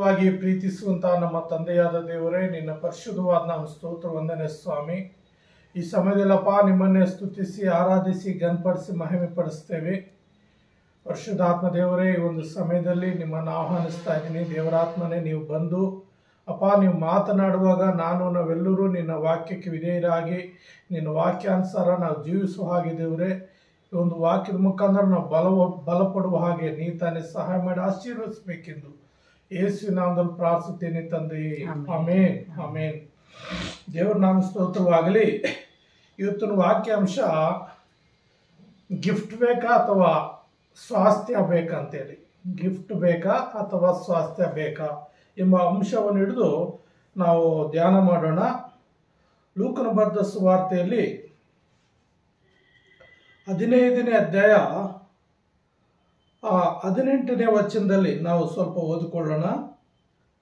ವಾಗಿ ಪ್ರೀತಿಸುವಂತಹ ನಮ್ಮ ತಂದೆಯಾದ ದೇವರೇ, ನಿನ್ನ ಪರಿಶುದ್ಧವಾದ ನಾಮ ಸ್ತೋತ್ರ ವಂದನೆ ಸ್ವಾಮಿ. ಈ ಸಮಯದಲ್ಲಪ್ಪ ನಿಮ್ಮನ್ನೇ ಸ್ತುತಿಸಿ ಆರಾಧಿಸಿ ಘನಪಡಿಸಿ ಮಹಿಮೆ ಪಡಿಸ್ತೇವೆ. ಪರಿಶುದ್ಧಾತ್ಮ ದೇವರೇ, ಈ ಒಂದು ಸಮಯದಲ್ಲಿ ನಿಮ್ಮನ್ನು ಆಹ್ವಾನಿಸ್ತಾ ಇದ್ದೀನಿ. ದೇವರಾತ್ಮನೇ, ನೀವು ಬಂದು ಅಪ್ಪ ನೀವು ಮಾತನಾಡುವಾಗ ನಾವೆಲ್ಲರೂ ನಿನ್ನ ವಾಕ್ಯಕ್ಕೆ ವಿಧೇಯರಾಗಿ ನಿನ್ನ ವಾಕ್ಯಾನುಸಾರ ನಾವು ಜೀವಿಸುವ ಹಾಗೆ ದೇವರೇ, ಈ ಒಂದು ವಾಕ್ಯದ ಮುಖಾಂತರ ನಾವು ಬಲಪಡುವ ಹಾಗೆ ನೀ ತಾನೇ ಸಹಾಯ ಮಾಡಿ ಆಶೀರ್ವದಿಸಬೇಕೆಂದು ಯೇಸುವಿನ ನಾಮದಲ್ಲಿ ಪ್ರಾರ್ಥಿಸುತ್ತೇನೆ ತಂದೆಯೇ, ಆಮೇನ್ ಆಮೇನ್. ದೇವರ ನಾಮ ಸ್ತೋತ್ರವಾಗಲಿ. ಇವತ್ತಿನ ವಾಕ್ಯಾಂಶ ಗಿಫ್ಟ್ ಬೇಕಾ ಅಥವಾ ಸ್ವಾಸ್ಥ್ಯ ಬೇಕಾ ಅಂತೇಳಿ. ಗಿಫ್ಟ್ ಬೇಕಾ ಅಥವಾ ಸ್ವಾಸ್ಥ್ಯ ಬೇಕಾ ಎಂಬ ಅಂಶವನ್ನು ಹಿಡಿದು ನಾವು ಧ್ಯಾನ ಮಾಡೋಣ. ಲೂಕನ ಬರೆದ ಸುವಾರ್ತೆಯಲ್ಲಿ 15ನೇ ಅಧ್ಯಾಯ 18ನೇ ವಚನದಲ್ಲಿ ನಾವು ಸ್ವಲ್ಪ ಓದಿಕೊಳ್ಳೋಣ.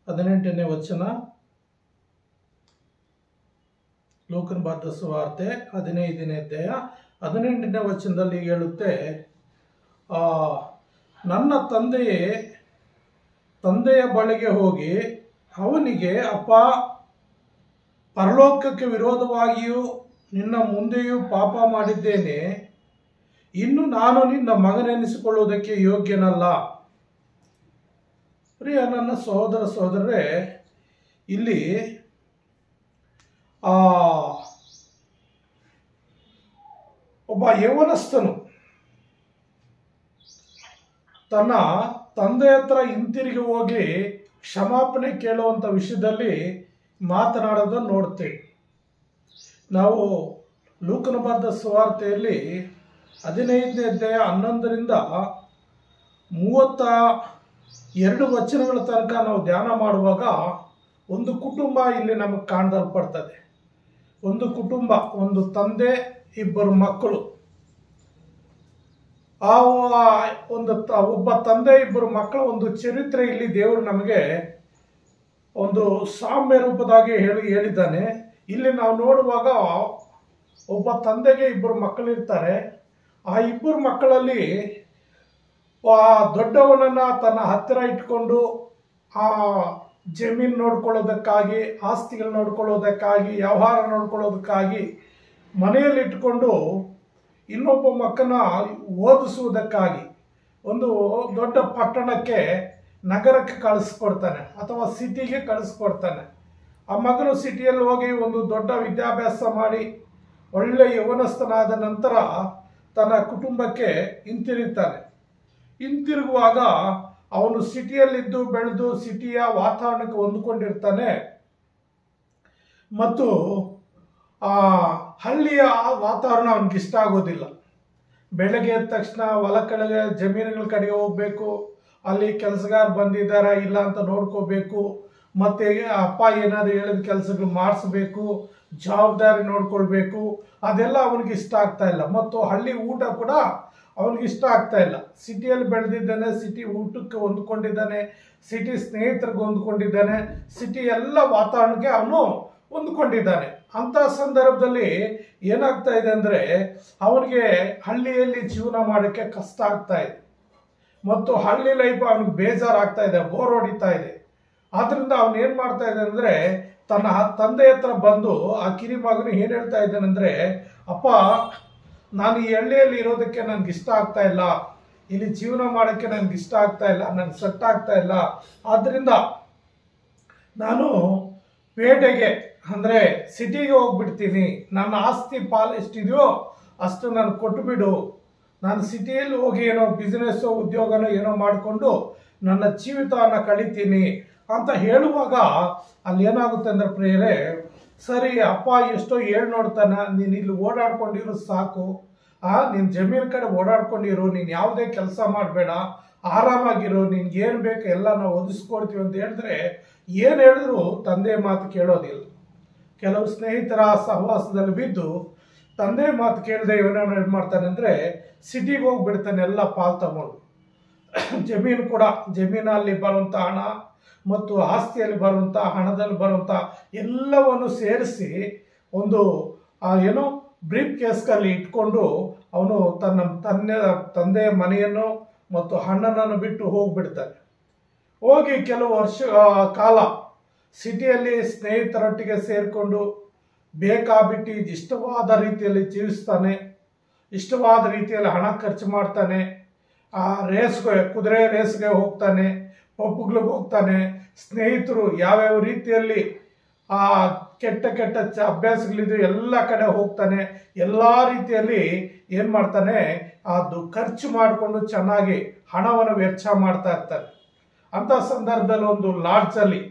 18ನೇ ವಚನ, ಲೂಕನ ಬರೆದ ಸುವಾರ್ತೆ 15ನೇ ಅಧ್ಯಾಯ 18ನೇ ವಚನದಲ್ಲಿ ಹೇಳುತ್ತೆ, ನನ್ನ ತಂದೆಯ ಬಳಿಗೆ ಹೋಗಿ ಅವನಿಗೆ, ಅಪ್ಪ, ಪರಲೋಕಕ್ಕೆ ವಿರೋಧವಾಗಿಯೂ ನಿನ್ನ ಮುಂದೆಯೂ ಪಾಪ ಮಾಡಿದ್ದೇನೆ, ಇನ್ನು ನಾನು ನಿನ್ನ ಮಗನೆನಿಸಿಕೊಳ್ಳುವುದಕ್ಕೆ ಯೋಗ್ಯನಲ್ಲ. ಪ್ರಿಯ ನನ್ನ ಸಹೋದರ ಸಹೋದರರೇ, ಇಲ್ಲಿ ಒಬ್ಬ ಯೌವನಸ್ಥನು ತನ್ನ ತಂದೆ ಹತ್ರ ಹಿಂತಿರುಗಿ ಹೋಗಿ ಕ್ಷಮಾಪಣೆ ಕೇಳುವಂಥ ವಿಷಯದಲ್ಲಿ ಮಾತನಾಡೋದನ್ನು ನೋಡ್ತೇವೆ. ನಾವು ಲೂಕನ ಬರೆದ ಸುವಾರ್ತೆಯಲ್ಲಿ 15ನೇ ಅಧ್ಯಾಯ 11ರಿಂದ 32 ವಚನಗಳ ತನಕ ನಾವು ಧ್ಯಾನ ಮಾಡುವಾಗ ಒಂದು ಕುಟುಂಬ ಇಲ್ಲಿ ನಮಗೆ ಕಾಣಲ್ಪಡ್ತದೆ. ಒಂದು ಕುಟುಂಬ, ಒಂದು ತಂದೆ, 2 ಮಕ್ಕಳು. ಒಬ್ಬ ತಂದೆ, 2 ಮಕ್ಕಳ ಒಂದು ಚರಿತ್ರೆ ಇಲ್ಲಿ ದೇವರು ನಮಗೆ ಒಂದು ಸಾಮ್ಯ ರೂಪದಾಗಿ ಹೇಳಿದ್ದಾನೆ. ಇಲ್ಲಿ ನಾವು ನೋಡುವಾಗ ಒಬ್ಬ ತಂದೆಗೆ 2 ಮಕ್ಕಳಿರ್ತಾರೆ. ಆ 2 ಮಕ್ಕಳಲ್ಲಿ ದೊಡ್ಡವನನ್ನ ತನ್ನ ಹತ್ತಿರ ಇಟ್ಕೊಂಡು ಆ ಜಮೀನು ನೋಡ್ಕೊಳ್ಳೋದಕ್ಕಾಗಿ, ಆಸ್ತಿಗಳು ನೋಡ್ಕೊಳ್ಳೋದಕ್ಕಾಗಿ, ವ್ಯವಹಾರ ನೋಡ್ಕೊಳ್ಳೋದಕ್ಕಾಗಿ ಮನೆಯಲ್ಲಿ ಇಟ್ಕೊಂಡು ಇನ್ನೊಬ್ಬ ಮಕ್ಕನ ಓದಿಸುವುದಕ್ಕಾಗಿ ಒಂದು ದೊಡ್ಡ ಪಟ್ಟಣಕ್ಕೆ, ನಗರಕ್ಕೆ ಕಳಿಸ್ಕೊಡ್ತಾನೆ ಅಥವಾ ಸಿಟಿಗೆ ಕಳಿಸ್ಕೊಡ್ತಾನೆ. ಆ ಮಗನು ಸಿಟಿಯಲ್ಲಿ ಹೋಗಿ ಒಂದು ದೊಡ್ಡ ವಿದ್ಯಾಭ್ಯಾಸ ಮಾಡಿ ಒಳ್ಳೆ ಯೌವನಸ್ಥನಾದ ನಂತರ ತನ್ನ ಕುಟುಂಬಕ್ಕೆ ಹಿಂತಿರುಗ್ತಾನೆ. ಹಿಂತಿರುಗುವಾಗ ಅವನು ಸಿಟಿಯಲ್ಲಿದ್ದು ಬೆಳೆದು ಸಿಟಿಯ ವಾತಾವರಣಕ್ಕೆ ಹೊಂದಿಕೊಂಡಿರ್ತಾನೆ ಮತ್ತು ಆ ಹಳ್ಳಿಯ ವಾತಾವರಣ ಅವನಿಗೆ ಇಷ್ಟ ಆಗೋದಿಲ್ಲ. ಬೆಳಗ್ಗೆ ಎದ್ದ ತಕ್ಷಣ ಹೊಲ ಕೆಳಗೆ ಜಮೀನುಗಳ ಕಡೆಗೆ ಹೋಗ್ಬೇಕು, ಅಲ್ಲಿ ಕೆಲಸಗಾರ ಬಂದಿದ್ದಾರಾ ಇಲ್ಲ ಅಂತ ನೋಡ್ಕೋಬೇಕು, ಮತ್ತೆ ಅಪ್ಪ ಏನಾದ್ರು ಹೇಳಿದ ಕೆಲಸಗಳು ಮಾಡಿಸ್ಬೇಕು, ಜವಾಬ್ದಾರಿ ನೋಡ್ಕೊಳ್ಬೇಕು. ಅದೆಲ್ಲ ಅವನಿಗೆ ಇಷ್ಟ ಆಗ್ತಾ ಇಲ್ಲ. ಮತ್ತು ಹಳ್ಳಿ ಊಟ ಕೂಡ ಅವನಿಗೆ ಇಷ್ಟ ಆಗ್ತಾ ಇಲ್ಲ. ಸಿಟಿಯಲ್ಲಿ ಬೆಳೆದಿದ್ದಾನೆ, ಸಿಟಿ ಊಟಕ್ಕೆ ಹೊಂದ್ಕೊಂಡಿದ್ದಾನೆ, ಸಿಟಿ ಸ್ನೇಹಿತರಿಗೆ ಹೊಂದ್ಕೊಂಡಿದ್ದಾನೆ, ಸಿಟಿ ಎಲ್ಲ ವಾತಾವರಣಕ್ಕೆ ಅವನು ಹೊಂದ್ಕೊಂಡಿದ್ದಾನೆ. ಅಂಥ ಸಂದರ್ಭದಲ್ಲಿ ಏನಾಗ್ತಾ ಇದೆ ಅಂದರೆ, ಅವನಿಗೆ ಹಳ್ಳಿಯಲ್ಲಿ ಜೀವನ ಮಾಡೋಕ್ಕೆ ಕಷ್ಟ ಆಗ್ತಾ ಇದೆ ಮತ್ತು ಹಳ್ಳಿ ಲೈಫ್ ಅವನಿಗೆ ಬೇಜಾರಾಗ್ತಾ ಇದೆ, ಬೋರ್ ಹೊಡಿತಾ ಇದೆ. ಆದ್ರಿಂದ ಅವನು ಏನು ಮಾಡ್ತಾ ಇದ್ದಾನೆ ಅಂದರೆ, ತನ್ನ ತಂದೆ ಹತ್ರ ಬಂದು ಆ ಕಿರಿ ಮಗನು ಏನು ಹೇಳ್ತಾ ಇದ್ದಾನೆಂದರೆ, ಅಪ್ಪ, ನಾನು ಈ ಹಳ್ಳಿಯಲ್ಲಿ ಇರೋದಕ್ಕೆ ನನಗೆ ಇಷ್ಟ ಆಗ್ತಾ ಇಲ್ಲ, ಇಲ್ಲಿ ಜೀವನ ಮಾಡೋಕ್ಕೆ ನನಗೆ ಇಷ್ಟ ಆಗ್ತಾ ಇಲ್ಲ, ನನಗೆ ಸೆಟ್ ಆಗ್ತಾ ಇಲ್ಲ. ಆದ್ದರಿಂದ ನಾನು ಪೇಟೆಗೆ ಅಂದರೆ ಸಿಟಿಗೆ ಹೋಗ್ಬಿಡ್ತೀನಿ. ನನ್ನ ಆಸ್ತಿ ಪಾಲು ಎಷ್ಟಿದೆಯೋ ಅಷ್ಟು ನಾನು ಕೊಟ್ಟುಬಿಡು. ನಾನು ಸಿಟಿಯಲ್ಲಿ ಹೋಗಿ ಏನೋ ಬಿಸ್ನೆಸ್ಸೋ ಉದ್ಯೋಗನೋ ಏನೋ ಮಾಡಿಕೊಂಡು ನನ್ನ ಜೀವಿತವನ್ನು ಕಳಿತೀನಿ ಅಂತ ಹೇಳುವಾಗ ಅಲ್ಲಿ ಏನಾಗುತ್ತೆ ಅಂದರೆ, ಪ್ರಿಯರೇ, ಸರಿ ಅಪ್ಪ ಎಷ್ಟೋ ಹೇಳಿ ನೋಡ್ತಾನೆ, ನೀನು ಇಲ್ಲಿ ಓಡಾಡ್ಕೊಂಡಿರೋ ಸಾಕು, ನೀನು ಜಮೀನು ಕಡೆ ಓಡಾಡ್ಕೊಂಡಿರು, ನೀನು ಯಾವುದೇ ಕೆಲಸ ಮಾಡಬೇಡ, ಆರಾಮಾಗಿರು, ನಿನ್ಗೇನು ಬೇಕು ಎಲ್ಲ ನಾವು ಒದಿಸ್ಕೊಡ್ತೀವಿ ಅಂತ ಹೇಳಿದ್ರೆ ಏನು ಹೇಳಿದ್ರು ತಂದೆ ಮಾತು ಕೇಳೋದಿಲ್ಲ. ಕೆಲವು ಸ್ನೇಹಿತರ ಸಹವಾಸದಲ್ಲಿ ಬಿದ್ದು ತಂದೆ ಮಾತು ಕೇಳದೆ ಇವನೇನು ಏನು ಮಾಡ್ತಾನೆ ಅಂದರೆ, ಸಿಟಿಗೆ ಹೋಗ್ಬಿಡ್ತಾನೆ ಎಲ್ಲ ಪಾಲು ತಗೊಂಡು. ಜಮೀನು ಕೂಡ, ಜಮೀನಲ್ಲಿ ಬರುವಂಥ ಹಣ ಮತ್ತು ಆಸ್ತಿಯಲ್ಲಿ ಬರುವಂಥ ಹಣದಲ್ಲಿ ಬರುವಂಥ ಎಲ್ಲವನ್ನು ಸೇರಿಸಿ ಒಂದು ಏನೋ ಬ್ರೀಫ್ ಕೇಸ್ನಲ್ಲಿ ಇಟ್ಕೊಂಡು ಅವನು ತಂದೆಯ ಮನೆಯನ್ನು ಮತ್ತು ಹಣ್ಣನನ್ನು ಬಿಟ್ಟು ಹೋಗ್ಬಿಡ್ತಾನೆ. ಹೋಗಿ ಕೆಲವು ವರ್ಷ ಕಾಲ ಸಿಟಿಯಲ್ಲಿ ಸ್ನೇಹಿತರೊಟ್ಟಿಗೆ ಸೇರಿಕೊಂಡು ಬೇಕಾಬಿಟ್ಟು ಇಷ್ಟವಾದ ರೀತಿಯಲ್ಲಿ ಜೀವಿಸ್ತಾನೆ, ಇಷ್ಟವಾದ ರೀತಿಯಲ್ಲಿ ಹಣ ಖರ್ಚು ಮಾಡ್ತಾನೆ, ಕುದುರೆ ರೇಸ್ಗೆ ಹೋಗ್ತಾನೆ, ಪಬ್ಗಳಿಗೆ ಹೋಗ್ತಾನೆ, ಸ್ನೇಹಿತರು ಯಾವ್ಯಾವ ರೀತಿಯಲ್ಲಿ ಕೆಟ್ಟ ಕೆಟ್ಟ ಅಭ್ಯಾಸಗಳಿದ್ದು ಎಲ್ಲ ಕಡೆ ಹೋಗ್ತಾನೆ, ಎಲ್ಲ ರೀತಿಯಲ್ಲಿ ಏನು ಮಾಡ್ತಾನೆ, ಅದು ಖರ್ಚು ಮಾಡಿಕೊಂಡು ಚೆನ್ನಾಗಿ ಹಣವನ್ನು ವೆಚ್ಚ ಮಾಡ್ತಾ ಇರ್ತಾನೆ. ಅಂಥ ಸಂದರ್ಭದಲ್ಲಿ ಒಂದು ಲಾಡ್ಜಲ್ಲಿ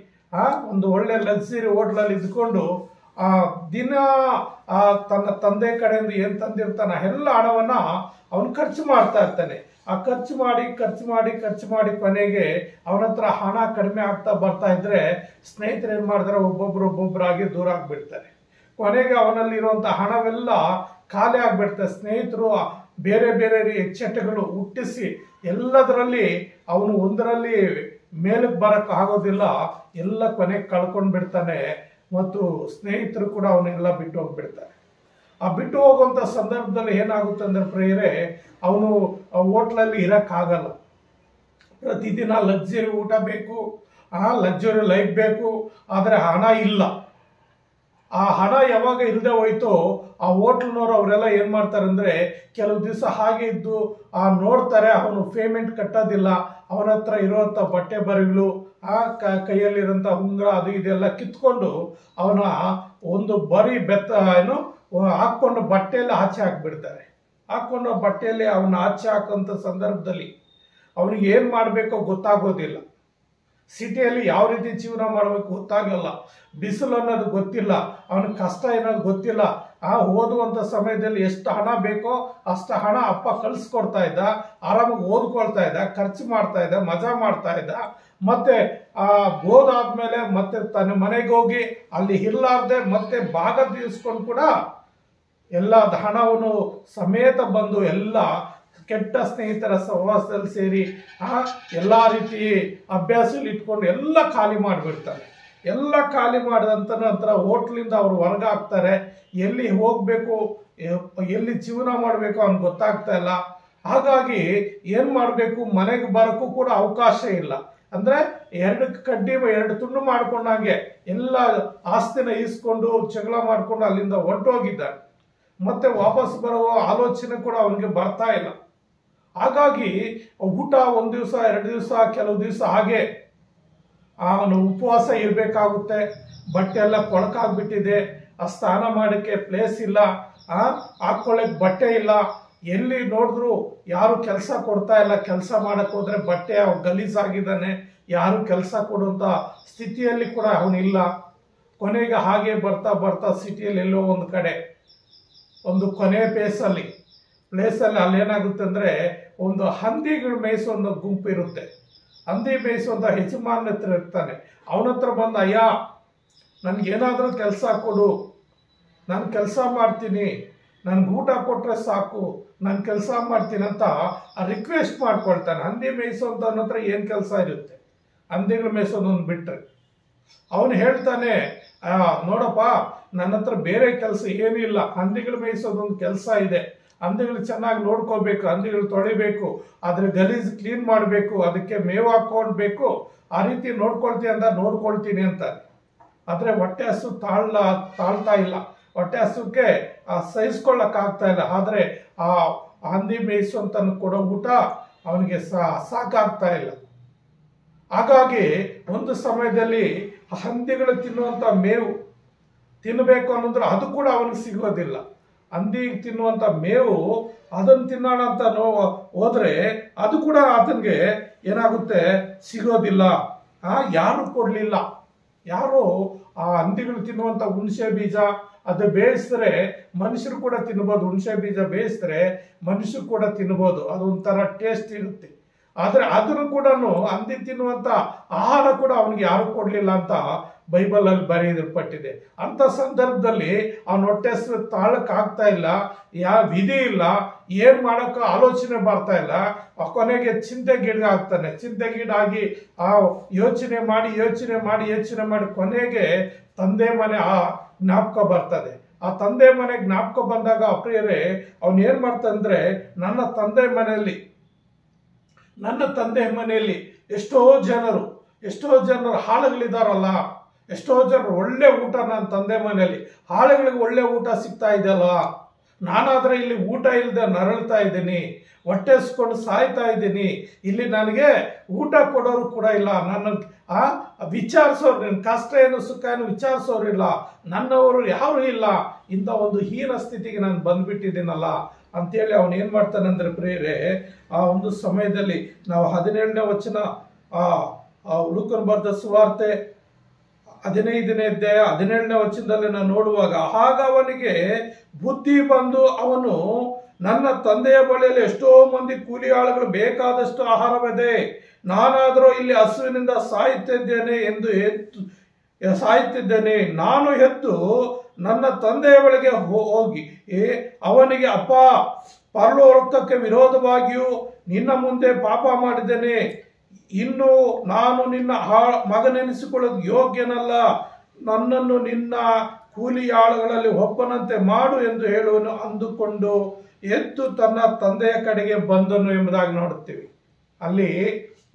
ಒಂದು ಒಳ್ಳೆ ಲಕ್ಸುರಿ ಹೋಟ್ಲಲ್ಲಿ ಇದ್ಕೊಂಡು ದಿನ ತನ್ನ ತಂದೆ ಕಡೆಯಿಂದ ಏನು ತಂದಿರ್ತಾನೆ ಎಲ್ಲ ಹಣವನ್ನು ಅವನು ಖರ್ಚು ಮಾಡ್ತಾ ಇರ್ತಾನೆ. ಆ ಖರ್ಚು ಮಾಡಿ ಕೊನೆಗೆ ಅವನ ಹತ್ರ ಹಣ ಕಡಿಮೆ ಆಗ್ತಾ ಬರ್ತಾ ಇದ್ರೆ ಸ್ನೇಹಿತರು ಏನು ಮಾಡ್ತಾರೆ, ಒಬ್ಬೊಬ್ಬರಾಗಿ ದೂರ ಆಗಿಬಿಡ್ತಾರೆ. ಕೊನೆಗೆ ಅವನಲ್ಲಿರುವಂಥ ಹಣವೆಲ್ಲ ಖಾಲಿ ಆಗಿಬಿಡ್ತಾರೆ. ಸ್ನೇಹಿತರು ಬೇರೆ ಬೇರೆ ಚಟಗಳು ಹುಟ್ಟಿಸಿ ಎಲ್ಲದರಲ್ಲಿ ಅವನು ಒಂದರಲ್ಲಿ ಮೇಲಕ್ಕೆ ಬರಕ್ಕೆ ಆಗೋದಿಲ್ಲ, ಎಲ್ಲ ಕೊನೆಗೆ ಕಳ್ಕೊಂಡು ಬಿಡ್ತಾನೆ. ಮತ್ತು ಸ್ನೇಹಿತರು ಕೂಡ ಅವನ್ನೆಲ್ಲ ಬಿಟ್ಟು ಹೋಗ್ಬಿಡ್ತಾರೆ. ಆ ಬಿಟ್ಟು ಹೋಗುವಂಥ ಸಂದರ್ಭದಲ್ಲಿ ಏನಾಗುತ್ತೆ ಅಂದರೆ ಪ್ರಿಯರೇ, ಅವನು ಹೋಟ್ಲಲ್ಲಿ ಇರೋಕ್ಕಾಗಲ್ಲ. ಪ್ರತಿದಿನ ಲಕ್ಸುರಿ ಊಟ ಬೇಕು, ಲಕ್ಸುರಿ ಲೈಫ್ ಬೇಕು, ಆದರೆ ಹಣ ಇಲ್ಲ. ಆ ಹಣ ಯಾವಾಗ ಇಲ್ಲದೆ ಹೋಯ್ತೋ ಆ ಹೋಟ್ಲ್ನವ್ರು ಅವರೆಲ್ಲ ಏನು ಮಾಡ್ತಾರೆ ಅಂದರೆ ಕೆಲವು ದಿವಸ ಹಾಗೆ ಇದ್ದು ನೋಡ್ತಾರೆ, ಅವನು ಪೇಮೆಂಟ್ ಕಟ್ಟೋದಿಲ್ಲ, ಅವನ ಹತ್ರ ಇರೋವಂಥ ಬಟ್ಟೆ ಬರೆಗಳು, ಕೈಯಲ್ಲಿರೋಂಥ ಉಂಗುರ ಅದು ಇದೆಲ್ಲ ಕಿತ್ಕೊಂಡು ಅವನ ಒಂದು ಬರೀ ಹಾಕ್ಕೊಂಡು ಬಟ್ಟೆಯಲ್ಲಿ ಆಚೆ ಹಾಕ್ಬಿಡ್ತಾರೆ. ಹಾಕ್ಕೊಂಡು ಬಟ್ಟೆಯಲ್ಲಿ ಅವನ ಆಚೆ ಹಾಕೋಂಥ ಸಂದರ್ಭದಲ್ಲಿ ಅವನಿಗೆ ಏನು ಮಾಡಬೇಕೋ ಗೊತ್ತಾಗೋದಿಲ್ಲ. ಸಿಟಿಯಲ್ಲಿ ಯಾವ ರೀತಿ ಜೀವನ ಮಾಡಬೇಕು ಗೊತ್ತಾಗಲ್ಲ, ಬಿಸಿಲು ಅನ್ನೋದು ಗೊತ್ತಿಲ್ಲ, ಅವನಿಗೆ ಕಷ್ಟ ಏನೋದು ಗೊತ್ತಿಲ್ಲ. ಓದುವಂಥ ಸಮಯದಲ್ಲಿ ಎಷ್ಟು ಹಣ ಬೇಕೋ ಅಷ್ಟು ಹಣ ಅಪ್ಪ ಕಳಿಸ್ಕೊಡ್ತಾ ಇದ್ದ, ಆರಾಮಾಗಿ ಓದ್ಕೊಳ್ತಾ ಇದ್ದ, ಖರ್ಚು ಮಾಡ್ತಾ ಇದ್ದ, ಮಜಾ ಮಾಡ್ತಾ ಇದ್ದ. ಮತ್ತೆ ಓದಾದ್ಮೇಲೆ ಮತ್ತೆ ತನ್ನ ಮನೆಗೆ ಹೋಗಿ ಅಲ್ಲಿ ಇರ್ಲಾರ್ದೆ ಮತ್ತೆ ಭಾಗ ತೀರಿಸ್ಕೊಂಡು ಕೂಡ ಎಲ್ಲ ಹಣವನ್ನು ಸಮೇತ ಬಂದು ಎಲ್ಲ ಕೆಟ್ಟ ಸ್ನೇಹಿತರ ಸಹವಾಸದಲ್ಲಿ ಸೇರಿ ಎಲ್ಲ ರೀತಿ ಅಭ್ಯಾಸದಲ್ಲಿ ಇಟ್ಕೊಂಡು ಎಲ್ಲ ಖಾಲಿ ಮಾಡಿಬಿಡ್ತಾರೆ. ಎಲ್ಲ ಖಾಲಿ ಮಾಡಿದಂಥ ನಂತರ ಹೋಟ್ಲಿಂದ ಅವರು ಹೊರಗಾಗ್ತಾರೆ. ಎಲ್ಲಿ ಹೋಗಬೇಕು, ಎಲ್ಲಿ ಜೀವನ ಮಾಡಬೇಕು ಅವ್ನಿಗೆ ಗೊತ್ತಾಗ್ತಾ ಇಲ್ಲ. ಹಾಗಾಗಿ ಏನು ಮಾಡಬೇಕು, ಮನೆಗೆ ಬರೋಕ್ಕೂ ಕೂಡ ಅವಕಾಶ ಇಲ್ಲ. ಅಂದರೆ ಎರಡು ತುಂಡು ಮಾಡ್ಕೊಂಡಂಗೆ ಎಲ್ಲ ಆಸ್ತಿನ ಈಸ್ಕೊಂಡು ಜಗಳ ಮಾಡಿಕೊಂಡು ಅಲ್ಲಿಂದ ಹೊರಟೋಗಿದ್ದಾನೆ. ಮತ್ತೆ ವಾಪಸ್ ಬರೋ ಆಲೋಚನೆ ಕೂಡ ಅವನಿಗೆ ಬರ್ತಾ ಇಲ್ಲ. ಹಾಗಾಗಿ ಊಟ ಒಂದು ದಿವಸ 2 ದಿವಸ ಕೆಲವು ದಿವಸ ಹಾಗೆ ಅವನು ಉಪವಾಸ ಇರಬೇಕಾಗುತ್ತೆ. ಬಟ್ಟೆ ಎಲ್ಲ ಕೊಳಕಾಗ್ಬಿಟ್ಟಿದೆ, ಸ್ನಾನ ಮಾಡೋಕ್ಕೆ ಪ್ಲೇಸ್ ಇಲ್ಲ, ಹಾಕ್ಕೊಳ್ಳೋಕೆ ಬಟ್ಟೆ ಇಲ್ಲ, ಎಲ್ಲಿ ನೋಡಿದ್ರು ಯಾರು ಕೆಲಸ ಕೊಡ್ತಾ ಇಲ್ಲ. ಕೆಲಸ ಮಾಡಕ್ಕೆ ಹೋದ್ರೆ ಬಟ್ಟೆ ಗಲೀಜಾಗಿದ್ದಾನೆ, ಯಾರು ಕೆಲಸ ಕೊಡುವಂಥ ಸ್ಥಿತಿಯಲ್ಲಿ ಕೂಡ ಅವನಿಲ್ಲ. ಕೊನೆಗೆ ಹಾಗೆ ಬರ್ತಾ ಬರ್ತಾ ಸಿಟಿಯಲ್ಲಿ ಎಲ್ಲೋ ಒಂದು ಕಡೆ ಒಂದು ಕೊನೆ ಪ್ಲೇಸಲ್ಲಿ ಅಲ್ಲೇನಾಗುತ್ತೆ ಅಂದರೆ ಒಂದು ಹಂದಿಗಳು ಮೇಯಿಸೋ ಒಂದು ಗುಂಪು ಇರುತ್ತೆ. ಹಂದಿ ಮೇಯಿಸುವಂಥ ಯಜಮಾನ ಹತ್ರ ಇರ್ತಾನೆ. ಅವನ ಹತ್ರ ಬಂದು, ಅಯ್ಯ ನನಗೇನಾದರೂ ಕೆಲಸ ಕೊಡು, ನಾನು ಕೆಲಸ ಮಾಡ್ತೀನಿ, ನನಗೆ ಊಟ ಕೊಟ್ಟರೆ ಸಾಕು, ನಾನು ಕೆಲಸ ಮಾಡ್ತೀನಿ ಅಂತ ರಿಕ್ವೆಸ್ಟ್ ಮಾಡ್ಕೊಳ್ತಾನೆ. ಹಂದಿ ಮೇಯಿಸೋಂಥವನ ಹತ್ರ ಏನು ಕೆಲಸ ಇರುತ್ತೆ, ಹಂದಿಗಳು ಮೇಯಿಸೋದನ್ನು ಬಿಟ್ಟರೆ. ಅವನು ಹೇಳ್ತಾನೆ, ನೋಡಪ್ಪ ನನ್ನ ಹತ್ರ ಬೇರೆ ಕೆಲಸ ಏನೂ ಇಲ್ಲ, ಹಂದಿಗಳು ಮೇಯಿಸೋದೊಂದು ಕೆಲಸ ಇದೆ, ಹಂದಿಗಳು ಚೆನ್ನಾಗಿ ನೋಡ್ಕೋಬೇಕು, ಹಂದಿಗಳು ತೊಳಿಬೇಕು, ಅದ್ರ ಗಲೀಜು ಕ್ಲೀನ್ ಮಾಡಬೇಕು, ಅದಕ್ಕೆ ಮೇವು ಹಾಕ್ಕೊಳ್ಬೇಕು, ಆ ರೀತಿ ನೋಡ್ಕೊಳ್ತೀನಿ ಅಂತ. ಆದರೆ ಹೊಟ್ಟೆ ಹಸು ತಾಳ್ತಾ ಇಲ್ಲ, ಹೊಟ್ಟೆ ಹಸುಕ್ಕೆ ಸಹಿಸ್ಕೊಳ್ಳೋಕ್ಕಾಗ್ತಾ ಇಲ್ಲ. ಆದರೆ ಆ ಹಂದಿ ಮೇಯಿಸುವಂತ ಕೊಡೋ ಊಟ ಅವನಿಗೆ ಸಾಕಾಗ್ತಾ ಇಲ್ಲ. ಹಾಗಾಗಿ ಒಂದು ಸಮಯದಲ್ಲಿ ಹಂದಿಗಳು ತಿನ್ನುವಂಥ ಮೇವು ತಿನ್ನಬೇಕು ಅನ್ನೋದ್ರೆ ಅದು ಕೂಡ ಅವನಿಗೆ ಸಿಗೋದಿಲ್ಲ. ಹಂದಿ ತಿನ್ನುವಂಥ ಮೇವು ಅದನ್ನು ತಿನ್ನೋಣ ಅಂತ ಹೋದ್ರೆ ಅದು ಕೂಡ ಆತನಿಗೆ ಏನಾಗುತ್ತೆ, ಸಿಗೋದಿಲ್ಲ. ಯಾರು ಕೊಡಲಿಲ್ಲ. ಯಾರು ಆ ಹಂದಿಗಳು ತಿನ್ನುವಂಥ ಹುಣಸೆ ಬೀಜ ಅದು ಬೇಯಿಸಿದ್ರೆ ಮನುಷ್ಯರು ಕೂಡ ತಿನ್ಬೋದು. ಹುಣಸೆ ಬೀಜ ಬೇಯಿಸಿದ್ರೆ ಮನುಷ್ಯರು ಕೂಡ ತಿನ್ಬೋದು, ಅದು ಒಂಥರ ಟೇಸ್ಟ್ ಇರುತ್ತೆ. ಆದರೆ ಅದನ್ನು ಕೂಡ ಹಂದಿ ತಿನ್ನುವಂಥ ಆಹಾರ ಕೂಡ ಅವನಿಗೆ ಯಾರು ಕೊಡಲಿಲ್ಲ ಅಂತ ಬೈಬಲಲ್ಲಿ ಬರೆಯಲ್ಪಟ್ಟಿದೆ. ಅಂಥ ಸಂದರ್ಭದಲ್ಲಿ ಅವನ ಹೊಟ್ಟೆ ತಾಳಕ್ಕಾಗ್ತಾ ಇಲ್ಲ, ಯಾವ ವಿಧಿ ಇಲ್ಲ, ಏನು ಮಾಡೋಕ್ಕೂ ಆಲೋಚನೆ ಬರ್ತಾ ಇಲ್ಲ. ಕೊನೆಗೆ ಚಿಂತೆಗೀಡಾಗ್ತಾನೆ. ಚಿಂತೆಗೀಡಾಗಿ ಯೋಚನೆ ಮಾಡಿ ಕೊನೆಗೆ ತಂದೆ ಮನೆ ಜ್ಞಾಪಕ ಬರ್ತದೆ. ಆ ತಂದೆ ಮನೆ ಜ್ಞಾಪಕ ಬಂದಾಗ ಪ್ರಿಯರೇ ಅವನು ಏನು ಮಾಡ್ತಾನಂದ್ರೆ, ನನ್ನ ತಂದೆ ಮನೆಯಲ್ಲಿ ಎಷ್ಟೋ ಜನರು ಎಷ್ಟೋ ಜನರು ಹಾಳುಗಳಿದಾರಲ್ಲ, ಎಷ್ಟೋ ಜನರು ಒಳ್ಳೆ ಊಟ ನನ್ನ ತಂದೆ ಮನೆಯಲ್ಲಿ ಹಾಳುಗಳಿಗೆ ಒಳ್ಳೆ ಊಟ ಸಿಗ್ತಾ ಇದೆಯಲ್ಲ, ನಾನಾದರೆ ಇಲ್ಲಿ ಊಟ ಇಲ್ಲದೆ ನರಳ್ತಾ ಇದ್ದೀನಿ, ಹೊಟ್ಟೆ ಹಸ್ಕೊಂಡು ಸಾಯ್ತಾ ಇದ್ದೀನಿ, ಇಲ್ಲಿ ನನಗೆ ಊಟ ಕೊಡೋರು ಕೂಡ ಇಲ್ಲ, ನನ್ನ ವಿಚಾರಿಸೋರು, ನನ್ನ ಕಷ್ಟ ಏನು ಸುಖ ಏನು ವಿಚಾರಿಸೋರಿಲ್ಲ, ನನ್ನವರು ಯಾರು ಇಲ್ಲ, ಇಂಥ ಒಂದು ಹೀನ ಸ್ಥಿತಿಗೆ ನಾನು ಬಂದ್ಬಿಟ್ಟಿದ್ದೀನಲ್ಲ ಅಂತೇಳಿ ಅವನು ಏನು ಮಾಡ್ತಾನಂದ್ರೆ ಪ್ರಿಯರೇ, ಆ ಒಂದು ಸಮಯದಲ್ಲಿ ನಾವು 17ನೇ ವಚನ ಲೂಕನ ಬರೆದ ಸುವಾರ್ತೆ 15ನೇ ಅಧ್ಯಾಯ 17ನೇ ವಚನದಲ್ಲಿ ನಾವು ನೋಡುವಾಗ, ಆಗ ಅವನಿಗೆ ಬುದ್ಧಿ ಬಂದು ಅವನು, ನನ್ನ ತಂದೆಯ ಬಳಿಯಲ್ಲಿ ಎಷ್ಟೋ ಮಂದಿ ಕೂಲಿ ಆಳುಗಳು ಬೇಕಾದಷ್ಟು ಆಹಾರವಿದೆ, ನಾನಾದರೂ ಇಲ್ಲಿ ಹಸುವಿನಿಂದ ಸಾಯುತ್ತಿದ್ದೇನೆ, ನಾನು ಎದ್ದು ನನ್ನ ತಂದೆಯ ಬಳಿಗೆ ಹೋಗಿ ಅವನಿಗೆ, ಅಪ್ಪ, ಪರಲೋಕಕ್ಕೆ ವಿರೋಧವಾಗಿಯೂ ನಿನ್ನ ಮುಂದೆ ಪಾಪ ಮಾಡಿದ್ದೇನೆ, ಇನ್ನು ನಾನು ನಿನ್ನ ಮಗನೆನಿಸಿಕೊಳ್ಳೋದು ಯೋಗ್ಯನಲ್ಲ, ನನ್ನನ್ನು ನಿನ್ನ ಕೂಲಿ ಆಳುಗಳಲ್ಲಿ ಒಬ್ಬನಂತೆ ಮಾಡು ಎಂದು ಹೇಳುವನು ಅಂದುಕೊಂಡು ಎದ್ದು ತನ್ನ ತಂದೆಯ ಕಡೆಗೆ ಬಂದನು ಎಂಬುದಾಗಿ ನೋಡುತ್ತೀವಿ. ಅಲ್ಲಿ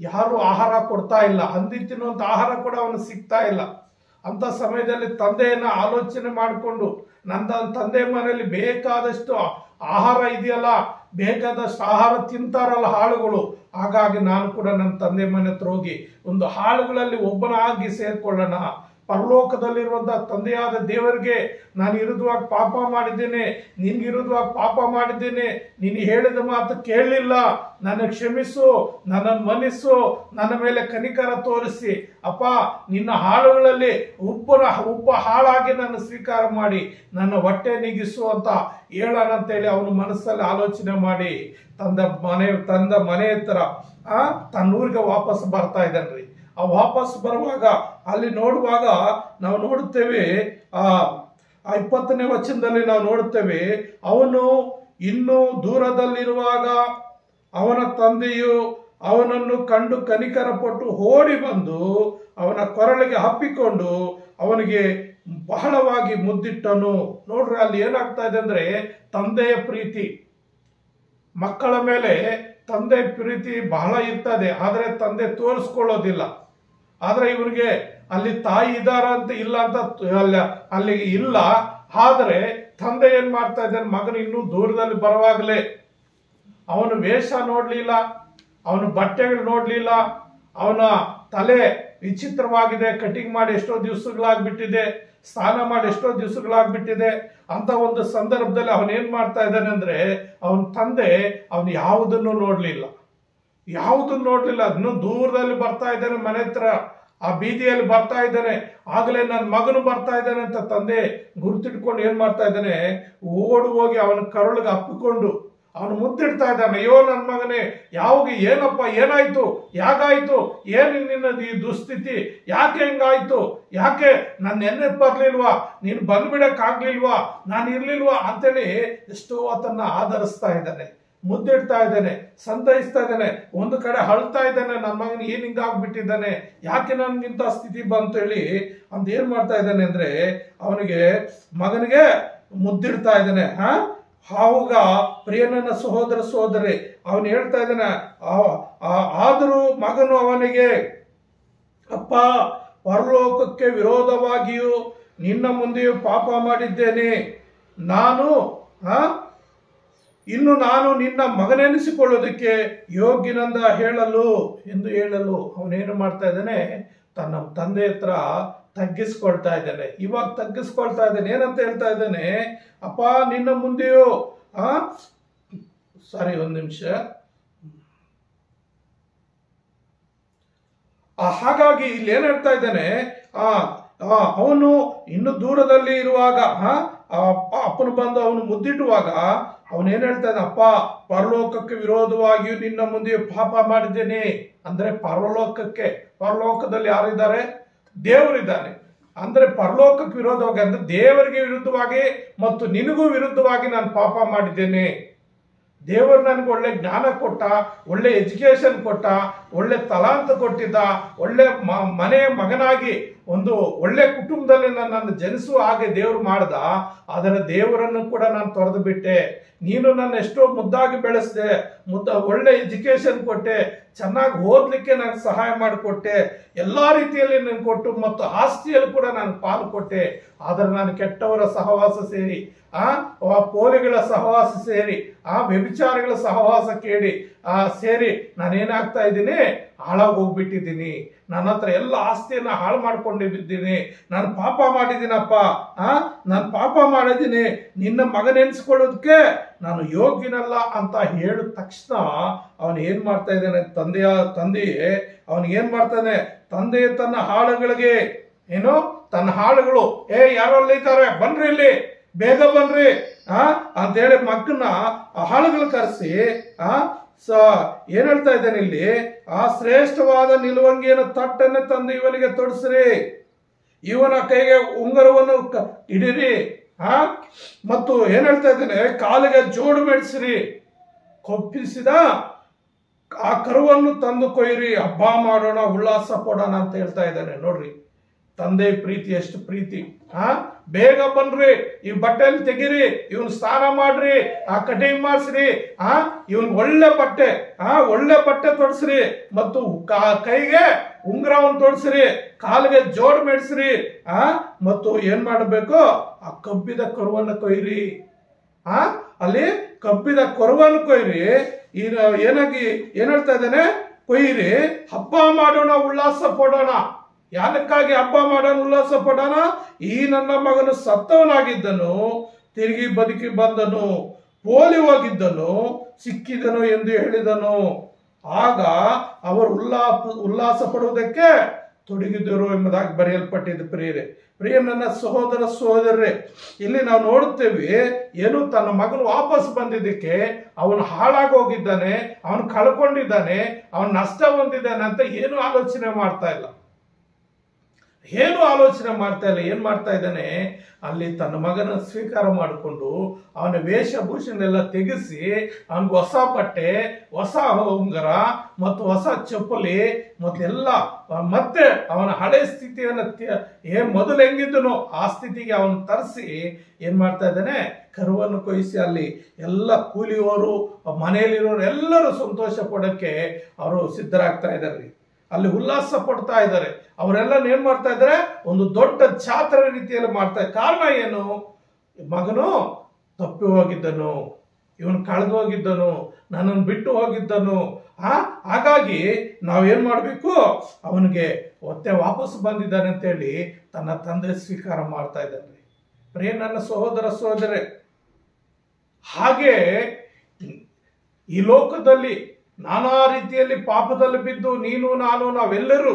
ಯಾರು ಆಹಾರ ಕೊಡ್ತಾ ಇಲ್ಲ, ಅಂದಿ ತಿನ್ನುವಂಥ ಆಹಾರ ಕೂಡ ಅವನು ಸಿಗ್ತಾ ಇಲ್ಲ. ಅಂತ ಸಮಯದಲ್ಲಿ ತಂದೆಯನ್ನ ಆಲೋಚನೆ ಮಾಡಿಕೊಂಡು, ನನ್ನ ತಂದೆ ಮನೆಯಲ್ಲಿ ಬೇಕಾದಷ್ಟು ಆಹಾರ ಇದೆಯಲ್ಲ, ಬೇಕಾದಷ್ಟು ಆಹಾರ ತಿಂತಾರಲ್ಲ ಹಾಳುಗಳು, ಹಾಗಾಗಿ ನಾನು ಕೂಡ ನನ್ನ ತಂದೆ ಮನೆ ಹತ್ರ ಹೋಗಿ ಒಂದು ಹಾಳುಗಳಲ್ಲಿ ಒಬ್ಬನಾಗಿ ಸೇರ್ಕೊಳ್ಳೋಣ. ಪರಲೋಕದಲ್ಲಿರುವಂತಹ ತಂದೆಯಾದ ದೇವರಿಗೆ ನಾನು ವಿರುದ್ಧವಾಗಿ ಪಾಪ ಮಾಡಿದ್ದೇನೆ, ನಿನ್ಗೆ ವಿರುದ್ಧವಾಗಿ ಪಾಪ ಮಾಡಿದ್ದೇನೆ, ನೀನು ಹೇಳಿದ ಮಾತು ಕೇಳಲಿಲ್ಲ, ನನಗೆ ಕ್ಷಮಿಸು, ನನ್ನನ್ನು ಮನ್ನಿಸು, ನನ್ನ ಮೇಲೆ ಕನಿಕರ ತೋರಿಸಿ, ಅಪ್ಪ ನಿನ್ನ ಹಾಳುಗಳಲ್ಲಿ ಒಬ್ಬ ಹಾಳಾಗಿ ನನ್ನ ಸ್ವೀಕಾರ ಮಾಡಿ ನನ್ನ ಹೊಟ್ಟೆ ನೀಗಿಸು ಅಂತ ಹೇಳೋಣಂತೇಳಿ ಅವನು ಮನಸ್ಸಲ್ಲಿ ಆಲೋಚನೆ ಮಾಡಿ ತಂದ ಮನೆ ಹತ್ರ ತನ್ನೂರಿಗೆ ವಾಪಸ್ ಬರ್ತಾ ಇದ್ದಾನ್ರಿ. ಆ ವಾಪಸ್ ಬರುವಾಗ ಅಲ್ಲಿ ನೋಡುವಾಗ ನಾವು ನೋಡುತ್ತೇವೆ, ಆ 20ನೇ ವಚನದಲ್ಲಿ ನಾವು ನೋಡುತ್ತೇವೆ, ಅವನು ಇನ್ನೂ ದೂರದಲ್ಲಿರುವಾಗ ಅವನ ತಂದೆಯು ಅವನನ್ನು ಕಂಡು ಕನಿಕರ ಪಟ್ಟು ಓಡಿ ಬಂದು ಅವನ ಕೊರಳಿಗೆ ಹಪ್ಪಿಕೊಂಡು ಅವನಿಗೆ ಬಹಳವಾಗಿ ಮುದ್ದಿಟ್ಟನು. ನೋಡ್ರಿ, ಅಲ್ಲಿ ಏನಾಗ್ತಾ ಇದೆ ಅಂದ್ರೆ, ತಂದೆಯ ಪ್ರೀತಿ, ಮಕ್ಕಳ ಮೇಲೆ ತಂದೆ ಪ್ರೀತಿ ಬಹಳ ಇರ್ತದೆ, ಆದರೆ ತಂದೆ ತೋರಿಸ್ಕೊಳ್ಳೋದಿಲ್ಲ. ಆದ್ರೆ ಇವನಿಗೆ ಅಲ್ಲಿ ತಾಯಿ ಇದ್ದಾರ ಅಂತ ಇಲ್ಲ ಅಂತ ಅಲ್ಲಿ ಇಲ್ಲ, ಆದರೆ ತಂದೆ ಏನ್ ಮಾಡ್ತಾ ಇದ್ದಾನೆ, ಮಗನು ಇನ್ನೂ ದೂರದಲ್ಲಿ ಬರುವಾಗಲೇ ಅವನು ವೇಷ ನೋಡ್ಲಿಲ್ಲ, ಅವನ ಬಟ್ಟೆಗಳು ನೋಡ್ಲಿಲ್ಲ, ಅವನ ತಲೆ ವಿಚಿತ್ರವಾಗಿದೆ, ಕಟಿಂಗ್ ಮಾಡಿ ಎಷ್ಟೋ ದಿವಸಗಳಾಗ್ಬಿಟ್ಟಿದೆ, ಸ್ನಾನ ಮಾಡಿ ಎಷ್ಟೋ ದಿವಸಗಳಾಗ್ಬಿಟ್ಟಿದೆ. ಅಂತ ಒಂದು ಸಂದರ್ಭದಲ್ಲಿ ಅವನೇನ್ ಮಾಡ್ತಾ ಇದ್ದಾನೆ ಅಂದ್ರೆ, ಅವನ ತಂದೆ ಅವನು ಯಾವುದನ್ನು ನೋಡ್ಲಿಲ್ಲ, ಇನ್ನೂ ದೂರದಲ್ಲಿ ಬರ್ತಾ ಇದ್ದಾನೆ, ಮನೆ ಹತ್ರ ಆ ಬೀದಿಯಲ್ಲಿ ಬರ್ತಾ ಇದ್ದಾನೆ, ಆಗಲೇ ನನ್ನ ಮಗನು ಬರ್ತಾ ಇದ್ದಾನೆ ಅಂತ ತಂದೆ ಗುರುತಿಟ್ಕೊಂಡು ಏನ್ ಮಾಡ್ತಾ ಇದ್ದಾನೆ, ಓಡಿ ಹೋಗಿ ಅವನ ಕರುಳಿಗೆ ಅಪ್ಪಿಕೊಂಡು ಅವನು ಮುದ್ದಿಡ್ತಾ ಇದ್ದಾನೆ. ಅಯ್ಯೋ ನನ್ನ ಮಗನೇ, ಯಾವಾಗ ಏನಪ್ಪ, ಏನಾಯ್ತು, ಯಾಕಾಯ್ತು, ಏನು ನಿನ್ನ ಈ ದುಸ್ಥಿತಿ, ಯಾಕೆ ಹಿಂಗಾಯ್ತು, ಯಾಕೆ ನನ್ನ ನೆನಪು ಬರ್ಲಿಲ್ವಾ, ನೀನು ಬಂದ್ಬಿಡಕ್ಕಾಗ್ಲಿಲ್ವಾ, ನಾನು ಇರ್ಲಿಲ್ವಾ ಅಂತೇಳಿ ಎಷ್ಟೋ ಆತನ್ನ ಆಧರಿಸ್ತಾ ಇದ್ದಾನೆ, ಮುದ್ದಿಡ್ತಾ ಇದ್ದಾನೆ, ಸಂತೈಸ್ತಾ ಇದ್ದಾನೆ, ಒಂದು ಕಡೆ ಅಳ್ತಾ ಇದ್ದಾನೆ, ನನ್ನ ಮಗನ ಏನ್ ಹಿಂಗಾಗ್ಬಿಟ್ಟಿದ್ದಾನೆ, ಯಾಕೆ ನನ್ಗಿಂತ ಸ್ಥಿತಿ ಬಂತು ಹೇಳಿ ಅಂತ ಏನ್ ಮಾಡ್ತಾ ಇದ್ದಾನೆ ಅಂದ್ರೆ, ಅವನಿಗೆ ಮಗನಿಗೆ ಮುದ್ದಿಡ್ತಾ ಇದ್ದಾನೆ. ಆವಾಗ ಪ್ರಿಯನನ್ನ ಸಹೋದರಿ ಅವನು ಹೇಳ್ತಾ ಇದ್ದಾನೆ, ಆದರೂ ಮಗನು ಅವನಿಗೆ, ಅಪ್ಪ, ಪರಲೋಕಕ್ಕೆ ವಿರೋಧವಾಗಿಯೂ ನಿನ್ನ ಮುಂದೆಯೂ ಪಾಪ ಮಾಡಿದ್ದೇನೆ, ಇನ್ನು ನಾನು ನಿನ್ನ ಮಗನೆನಿಸಿಕೊಳ್ಳೋದಕ್ಕೆ ಯೋಗ್ಯನಂದ ಹೇಳಲು ಅವನೇನು ಮಾಡ್ತಾ ಇದ್ದಾನೆ, ತನ್ನ ತಂದೆ ಹತ್ರ ತಗ್ಗಿಸ್ಕೊಳ್ತಾ ಇದ್ದಾನೆ. ಇವಾಗ ತಗ್ಗಿಸ್ಕೊಳ್ತಾ ಇದ್ದಾನೆ, ಏನಂತ ಹೇಳ್ತಾ ಇದ್ದಾನೆ, ಅಪ್ಪ ನಿನ್ನ ಮುಂದೆಯೂ ಒಂದು ನಿಮಿಷ. ಹಾಗಾಗಿ ಇಲ್ಲಿ ಏನ್ ಹೇಳ್ತಾ ಇದ್ದಾನೆ, ಅವನು ಇನ್ನು ದೂರದಲ್ಲಿ ಇರುವಾಗ ಅಪ್ಪನು ಬಂದು ಅವನು ಮುದ್ದಿಡುವಾಗ ಅವನೇನ್ ಹೇಳ್ತಾ ಇದ್ದಾನೆ, ಅಪ್ಪ, ಪರಲೋಕಕ್ಕೆ ವಿರೋಧವಾಗಿಯೂ ನಿನ್ನ ಮುಂದೆ ಪಾಪ ಮಾಡಿದ್ದೇನೆ. ಅಂದ್ರೆ ಪರಲೋಕದಲ್ಲಿ ಯಾರಿದ್ದಾರೆ, ದೇವರಿದ್ದಾನೆ. ಅಂದ್ರೆ ಪರಲೋಕಕ್ಕೆ ವಿರೋಧವಾಗಿ ಅಂದ್ರೆ ದೇವರಿಗೆ ವಿರುದ್ಧವಾಗಿ ಮತ್ತು ನಿನಗೂ ವಿರುದ್ಧವಾಗಿ ನಾನು ಪಾಪ ಮಾಡಿದ್ದೇನೆ. ದೇವರು ನನಗೆ ಒಳ್ಳೆ ಜ್ಞಾನ ಕೊಟ್ಟ, ಒಳ್ಳೆ ಎಜುಕೇಶನ್ ಕೊಟ್ಟ, ಒಳ್ಳೆ ತಲಾಂತ ಕೊಟ್ಟಿದ್ದ, ಒಳ್ಳೆ ಮನೆಯ ಮಗನಾಗಿ ಒಂದು ಒಳ್ಳೆ ಕುಟುಂಬದಲ್ಲಿ ನನ್ನನ್ನು ಜನಿಸುವ ಹಾಗೆ ದೇವರು ಮಾಡ್ದ, ಆದರೆ ದೇವರನ್ನು ಕೂಡ ನಾನು ತೊರೆದು ಬಿಟ್ಟೆ. ನೀನು ನನ್ನ ಎಷ್ಟೋ ಮುದ್ದಾಗಿ ಬೆಳೆಸಿದೆ, ಒಳ್ಳೆ ಎಜುಕೇಶನ್ ಕೊಟ್ಟೆ, ಚೆನ್ನಾಗಿ ಓದಲಿಕ್ಕೆ ನನಗೆ ಸಹಾಯ ಮಾಡಿಕೊಟ್ಟೆ, ಎಲ್ಲ ರೀತಿಯಲ್ಲಿ ನಾನು ಕೊಟ್ಟು ಮತ್ತು ಆಸ್ತಿಯಲ್ಲಿ ಕೂಡ ನಾನು ಪಾಲು ಕೊಟ್ಟೆ. ಆದರೆ ನಾನು ಕೆಟ್ಟವರ ಸಹವಾಸ ಸೇರಿ, ಪೋಲಿಗಳ ಸಹವಾಸ ಸೇರಿ, ವ್ಯಭಿಚಾರಿಗಳ ಸಹವಾಸ ಸೇರಿ ನಾನೇನಾಗ್ತಾ ಇದ್ದೀನಿ, ಹಾಳಾಗಿ ಹೋಗ್ಬಿಟ್ಟಿದ್ದೀನಿ. ನನ್ನ ಹತ್ರ ಎಲ್ಲ ಆಸ್ತಿಯನ್ನ ಹಾಳು ಮಾಡ್ಕೊಂಡಿದ್ದೀನಿ. ನಾನು ಪಾಪ ಮಾಡಿದ್ದೀನಪ್ಪ, ನಾನು ಪಾಪ ಮಾಡಿದ್ದೀನಿ, ನಿನ್ನ ಮಗನೆನ್ಸ್ಕೊಳ್ಳೋದಕ್ಕೆ ನಾನು ಯೋಗ್ಯನಲ್ಲ ಅಂತ ಹೇಳಿದ ತಕ್ಷಣ ಅವನು ಏನ್ ಮಾಡ್ತಾ ಇದ್ದಾನೆ, ತಂದೆಯೇ ಅವನಿಗೆ ಏನ್ ಮಾಡ್ತಾನೆ, ತಂದೆ ತನ್ನ ಹಾಳುಗಳಿಗೆ ಏನು, ತನ್ನ ಹಾಳುಗಳು ಯಾರೆಲ್ಲ ಇದ್ದಾರೆ ಬನ್ರಿ ಇಲ್ಲಿ, ಬೇಗ ಬನ್ರಿ ಅಂತೇಳಿ ಮಕ್ಕಳನ್ನ ಹಾಳುಗಳು ಕರೆಸಿ ಏನ್ ಹೇಳ್ತಾ ಇದ್ದಾನೆ ಇಲ್ಲಿ, ಶ್ರೇಷ್ಠವಾದ ನಿಲುವಂಗಿಯನ್ನು ತಟ್ಟನ್ನು ತಂದು ಇವನಿಗೆ ತೊಡಸ್ರಿ, ಇವನ ಕೈಗೆ ಉಂಗುರವನ್ನು ಹಿಡಿರಿ, ಮತ್ತು ಏನ್ ಹೇಳ್ತಾ ಇದ್ದಾನೆ, ಕಾಲಿಗೆ ಜೋಡು ಮೆಡ್ಸ್ರಿ, ಕೊಪ್ಪಿಸಿದ ಆ ಕರುವನ್ನು ತಂದು ಕೊಯ್ರಿ, ಹಬ್ಬ ಮಾಡೋಣ, ಉಲ್ಲಾಸ ಪಡೋಣ ಅಂತ ಹೇಳ್ತಾ ಇದ್ದಾನೆ. ನೋಡ್ರಿ ತಂದೆ ಪ್ರೀತಿ ಎಷ್ಟು ಪ್ರೀತಿ. ಬೇಗ ಬನ್ರಿ, ಈ ಬಟ್ಟೆಯಲ್ಲಿ ತೆಗಿರಿ, ಇವನ್ ಸ್ನಾನ ಮಾಡ್ರಿ, ಕಟಿಂಗ್ ಮಾಡಿಸ್ರಿ, ಇವನ್ ಒಳ್ಳೆ ಬಟ್ಟೆ ತೊಡಸ್ರಿ, ಮತ್ತು ಕೈಗೆ ಉಂಗುರವನ್ನು ತೊಡಸ್ರಿ, ಕಾಲಿಗೆ ಜೋಡ್ ಮೆಡ್ಸ್ರಿ, ಮತ್ತು ಏನ್ ಮಾಡಬೇಕು, ಆ ಕಬ್ಬಿದ ಕರುವನ್ನು ಕೊಯ್ರಿ, ಅಲ್ಲಿ ಕಬ್ಬಿದ ಕರುವನ್ನು ಕೊಯ್ರಿ, ಏನ್ ಹೇಳ್ತಾ ಇದ್ದಾನೆ, ಕೊಯ್ರಿ, ಹಬ್ಬ ಮಾಡೋಣ, ಉಲ್ಲಾಸ ಪಡೋಣ. ಯಾನಕ್ಕಾಗಿ ಹಬ್ಬ ಮಾಡೋಣ, ಉಲ್ಲಾಸ ಪಡೋಣ, ಈ ನನ್ನ ಮಗನು ಸತ್ತವನಾಗಿದ್ದನು, ತಿರುಗಿ ಬದುಕಿ ಬಂದನು, ಪೋಲಿ ಹೋಗಿದ್ದನು, ಸಿಕ್ಕಿದನು ಎಂದು ಹೇಳಿದನು. ಆಗ ಅವರು ಉಲ್ಲಾಸ ಪಡುವುದಕ್ಕೆ ತೊಡಗಿದರು ಎಂಬುದಾಗಿ ಬರೆಯಲ್ಪಟ್ಟಿದ್ದು. ಪ್ರಿಯ ನನ್ನ ಸಹೋದರರೇ, ಇಲ್ಲಿ ನಾವು ನೋಡುತ್ತೇವೆ, ಏನು ತನ್ನ ಮಗನು ವಾಪಸ್ ಬಂದಿದ್ದಕ್ಕೆ ಅವನು ಹಾಳಾಗಿ ಹೋಗಿದ್ದಾನೆ, ಅವನು ಕಳ್ಕೊಂಡಿದ್ದಾನೆ, ಅವನು ನಷ್ಟ ಹೊಂದಿದ್ದಾನೆ ಅಂತ ಏನು ಆಲೋಚನೆ ಮಾಡ್ತಾ ಇಲ್ಲ. ಏನ್ ಮಾಡ್ತಾ ಇದ್ದಾನೆ, ಅಲ್ಲಿ ತನ್ನ ಮಗನ ಸ್ವೀಕಾರ ಮಾಡಿಕೊಂಡು ಅವನ ವೇಷಭೂಷಣೆಲ್ಲ ತೆಗೆಸಿ ಅವನಿಗೆ ಹೊಸ ಬಟ್ಟೆ, ಹೊಸ ಉಂಗುರ ಮತ್ತು ಹೊಸ ಚಪ್ಪಲಿ ಮತ್ತೆಲ್ಲ, ಮತ್ತೆ ಅವನ ಹಳೆ ಸ್ಥಿತಿಯನ್ನು ಮೊದಲು ಹೆಂಗಿದ್ದನೋ ಆ ಸ್ಥಿತಿಗೆ ಅವನು ತರಿಸಿ ಏನ್ ಮಾಡ್ತಾ ಇದ್ದಾನೆ, ಕರುವನ್ನು ಕೊಯ್ಸಿ ಅಲ್ಲಿ ಎಲ್ಲ ಕೂಲಿಯವರು, ಮನೆಯಲ್ಲಿರೋರು ಎಲ್ಲರೂ ಸಂತೋಷ ಪಡೋಕ್ಕೆ ಅವರು ಸಿದ್ಧರಾಗ್ತಾ ಇದ್ದಾರೆ. ಅಲ್ಲಿ ಉಲ್ಲಾಸ ಪಡ್ತಾ ಇದ್ದಾರೆ. ಅವರೆಲ್ಲ ಏನ್ ಮಾಡ್ತಾ ಇದ್ದಾರೆ, ಒಂದು ದೊಡ್ಡ ಜಾತ್ರೆ ರೀತಿಯಲ್ಲಿ ಮಾಡ್ತಾ ಇದ್ದಾರೆ. ಕಾರಣ ಏನು, ಮಗನು ತಪ್ಪಿ ಹೋಗಿದ್ದನು, ಇವನು ಕಳೆದು ಹೋಗಿದ್ದನು, ನನ್ನನ್ನು ಬಿಟ್ಟು ಹೋಗಿದ್ದನು. ಹಾಗಾಗಿ ನಾವೇನ್ ಮಾಡ್ಬೇಕು, ಅವನಿಗೆ ಮತ್ತೆ ವಾಪಸ್ ಬಂದಿದ್ದಾನೆ ಅಂತೇಳಿ ತನ್ನ ತಂದೆ ಸ್ವೀಕಾರ ಮಾಡ್ತಾ ಇದ್ದಾನೆ. ಪ್ರಿಯ ನನ್ನ ಸಹೋದರರೇ, ಹಾಗೆ ಈ ಲೋಕದಲ್ಲಿ ನಾನಾ ರೀತಿಯಲ್ಲಿ ಪಾಪದಲ್ಲಿ ಬಿದ್ದು ನೀನು ನಾನು ನಾವೆಲ್ಲರೂ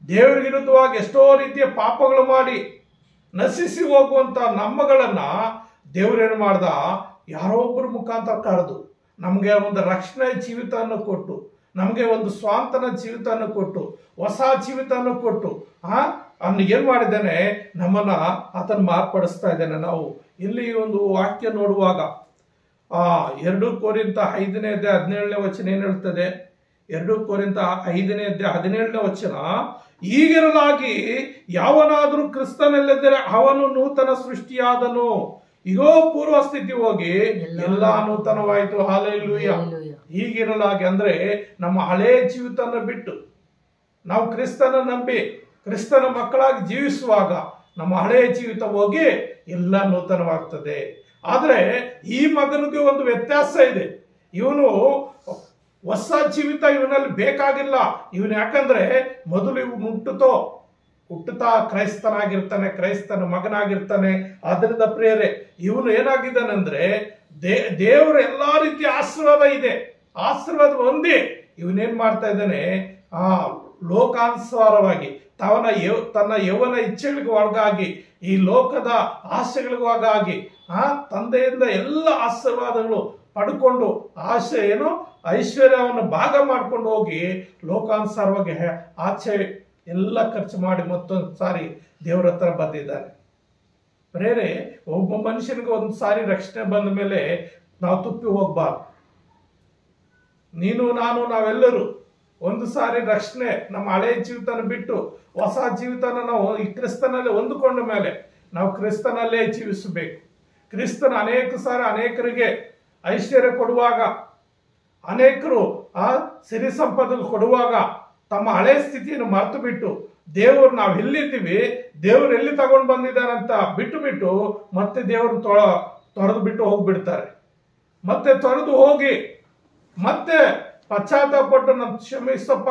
ದೇವರ ವಿರುದ್ಧವಾಗಿ ಎಷ್ಟೋ ರೀತಿಯ ಪಾಪಗಳು ಮಾಡಿ ನಶಿಸಿ ಹೋಗುವಂತ ನಮ್ಮಗಳನ್ನ ದೇವರೇನು ಮಾಡ್ದ, ಯಾರೋ ಒಬ್ಬರ ಮುಖಾಂತರ ಕರೆದು ನಮಗೆ ಒಂದು ರಕ್ಷಣೆ ಜೀವಿತವನ್ನು ಕೊಟ್ಟು, ನಮಗೆ ಒಂದು ಸ್ವಾಂತನ ಜೀವಿತವನ್ನು ಕೊಟ್ಟು, ಹೊಸ ಜೀವಿತವನ್ನು ಕೊಟ್ಟು ಏನ್ ಮಾಡಿದ್ದಾನೆ, ನಮ್ಮನ್ನ ಆತನ ಮಾರ್ಪಡಿಸ್ತಾ ಇದ್ದಾನೆ. ನಾವು ಇಲ್ಲಿ ಒಂದು ವಾಕ್ಯ ನೋಡುವಾಗ 2 ಕೊರಿಂಥ 5ನೇ ಅಧ್ಯಾಯ 17ನೇ ವಚನ ಏನ್ ಹೇಳ್ತದೆ, 2 ಕೊರಿಂಥ 5ನೇ ಅಧ್ಯಾಯ 17ನೇ ವಚನ, ಈಗಿರಲಾಗಿ ಯಾವನಾದ್ರೂ ಕ್ರಿಸ್ತನಲ್ಲಿದ್ದರೆ ಅವನು ನೂತನ ಸೃಷ್ಟಿಯಾದನು, ಇಗೋ ಪೂರ್ವ ಸ್ಥಿತಿ ಹೋಗಿ ಎಲ್ಲಾ ನೂತನವಾಯಿತು. ಹಾಲೆಲೂಯ. ಹೀಗಿರಲಾಗಿ ಅಂದ್ರೆ ನಮ್ಮ ಹಳೇ ಜೀವಿತನ ಬಿಟ್ಟು ನಾವು ಕ್ರಿಸ್ತನ ನಂಬಿ ಕ್ರಿಸ್ತನ ಮಕ್ಕಳಾಗಿ ಜೀವಿಸುವಾಗ ನಮ್ಮ ಹಳೆಯ ಜೀವಿತ ಹೋಗಿ ಎಲ್ಲ ನೂತನವಾಗ್ತದೆ. ಆದ್ರೆ ಈ ಮಗನಿಗೆ ಒಂದು ವ್ಯತ್ಯಾಸ ಇದೆ. ಇವನು ಹೊಸ ಜೀವಿತ ಇವನಲ್ಲಿ ಬೇಕಾಗಿಲ್ಲ. ಇವನು ಯಾಕಂದ್ರೆ ಮೊದಲು ಇವು ಹುಟ್ಟುತ್ತಾ ಕ್ರೈಸ್ತನಾಗಿರ್ತಾನೆ, ಕ್ರೈಸ್ತನ ಮಗನಾಗಿರ್ತಾನೆ. ಅದರಿಂದ ಪ್ರಿಯರೇ, ಇವನು ಏನಾಗಿದ್ದಾನಂದ್ರೆ ದೇವರ ಎಲ್ಲಾ ರೀತಿಯ ಆಶೀರ್ವಾದ ಇದೆ. ಆಶೀರ್ವಾದ ಹೊಂದಿ ಇವನೇನ್ ಮಾಡ್ತಾ ಇದ್ದಾನೆ, ಲೋಕಾನುಸಾರವಾಗಿ ತನ್ನ ಯೌವನ ಇಚ್ಛೆಗಳಿಗೆ ಒಳಗಾಗಿ, ಈ ಲೋಕದ ಆಸೆಗಳಿಗೂ ಒಳಗಾಗಿ ತಂದೆಯಿಂದ ಎಲ್ಲ ಆಶೀರ್ವಾದಗಳು ಪಡ್ಕೊಂಡು ಐಶ್ವರ್ಯವನ್ನು ಭಾಗ ಮಾಡ್ಕೊಂಡು ಹೋಗಿ ಲೋಕಾನುಸಾರವಾಗಿ ಆಚೆ ಎಲ್ಲ ಖರ್ಚು ಮಾಡಿ ಮತ್ತೊಂದು ಸಾರಿ ದೇವರ ಹತ್ರ ಬಂದಿದ್ದಾನೆ. ಪ್ರೇರೆ, ಒಬ್ಬ ಮನುಷ್ಯನಿಗೆ ಒಂದು ಸಾರಿ ರಕ್ಷಣೆ ಬಂದ ಮೇಲೆ ನಾವು ತುಪ್ಪಿ ಹೋಗ್ಬಾರ್ದು. ನೀನು ನಾನು ನಾವೆಲ್ಲರೂ ಒಂದು ಸಾರಿ ರಕ್ಷಣೆ ನಮ್ಮ ಹಳೆಯ ಜೀವಿತನ ಬಿಟ್ಟು ಹೊಸ ಜೀವಿತನ ನಾವು ಈ ಕ್ರಿಸ್ತನಲ್ಲಿ ಹೊಂದಿಕೊಂಡ ಮೇಲೆ ನಾವು ಕ್ರಿಸ್ತನಲ್ಲೇ ಜೀವಿಸಬೇಕು. ಕ್ರಿಸ್ತನ ಅನೇಕ ಸಾರಿ ಅನೇಕರಿಗೆ ಐಶ್ವರ್ಯ ಕೊಡುವಾಗ, ಅನೇಕರು ಆ ಸಿರಿ ಸಂಪತ್ತು ಕೊಡುವಾಗ ತಮ್ಮ ಹಳೆ ಸ್ಥಿತಿಯನ್ನು ಮರೆತು ಬಿಟ್ಟು ದೇವರು ನಾವು ಎಲ್ಲಿದ್ದೀವಿ, ದೇವರು ಎಲ್ಲಿ ತಗೊಂಡು ಬಂದಿದ್ದಾರಂತ ಬಿಟ್ಟು ಮತ್ತೆ ದೇವರು ತೊರೆದು ಬಿಟ್ಟು ಹೋಗ್ಬಿಡ್ತಾರೆ. ಮತ್ತೆ ತೊರೆದು ಹೋಗಿ ಮತ್ತೆ ಪಶ್ಚಾತ್ತಾಪಟ್ಟು ನನ್ನ ಕ್ಷಮಿಸಪ್ಪ,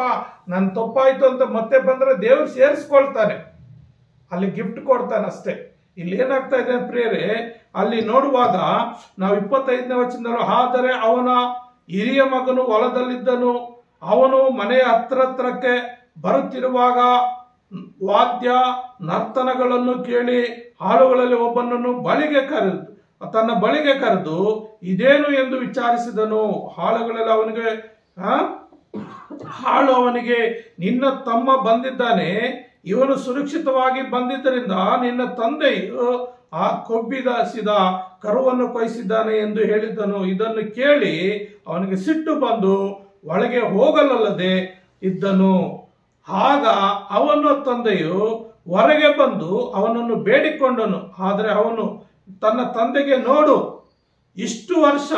ನನ್ನ ತಪ್ಪಾಯ್ತು ಅಂತ ಮತ್ತೆ ಬಂದ್ರೆ ದೇವರು ಸೇರಿಸ್ಕೊಳ್ತಾನೆ, ಅಲ್ಲಿ ಗಿಫ್ಟ್ ಕೊಡ್ತಾನೆ ಅಷ್ಟೇ. ಇಲ್ಲಿ ಏನಾಗ್ತಾ ಇದೆ ಪ್ರಿಯರೇ, ಅಲ್ಲಿ ನೋಡುವಾಗ ನಾವು 25ನೇ ವಚನದಲ್ಲೂ, ಆದರೆ ಅವನ ಹಿರಿಯ ಮಗನು ಹೊಲದಲ್ಲಿದ್ದನು, ಅವನು ಮನೆಯ ಹತ್ರಕ್ಕೆ ಬರುತ್ತಿರುವಾಗ ವಾದ್ಯ ನರ್ತನಗಳನ್ನು ಕೇಳಿ ಹಾಳುಗಳಲ್ಲಿ ಒಬ್ಬನನ್ನು ತನ್ನ ಬಳಿಗೆ ಕರೆದು ಇದೇನು ಎಂದು ವಿಚಾರಿಸಿದನು. ಹಾಳು ಅವನಿಗೆ, ನಿನ್ನ ತಮ್ಮ ಬಂದಿದ್ದಾನೆ, ಇವನು ಸುರಕ್ಷಿತವಾಗಿ ಬಂದಿದ್ದರಿಂದ ನಿನ್ನ ತಂದೆಯು ಆ ಕೊಬ್ಬಿದಾಸಿದ ಕರುವನ್ನು ಕೊಯ್ಸಿದ್ದಾನೆ ಎಂದು ಹೇಳಿದ್ದನು. ಇದನ್ನು ಕೇಳಿ ಅವನಿಗೆ ಸಿಟ್ಟು ಬಂದು ಒಳಗೆ ಹೋಗಲಲ್ಲದೆ ಇದ್ದನು. ಆಗ ಅವನ ತಂದೆಯು ಹೊರಗೆ ಬಂದು ಅವನನ್ನು ಬೇಡಿಕೊಂಡನು. ಆದರೆ ಅವನು ತನ್ನ ತಂದೆಗೆ, ನೋಡು, ಇಷ್ಟು ವರ್ಷ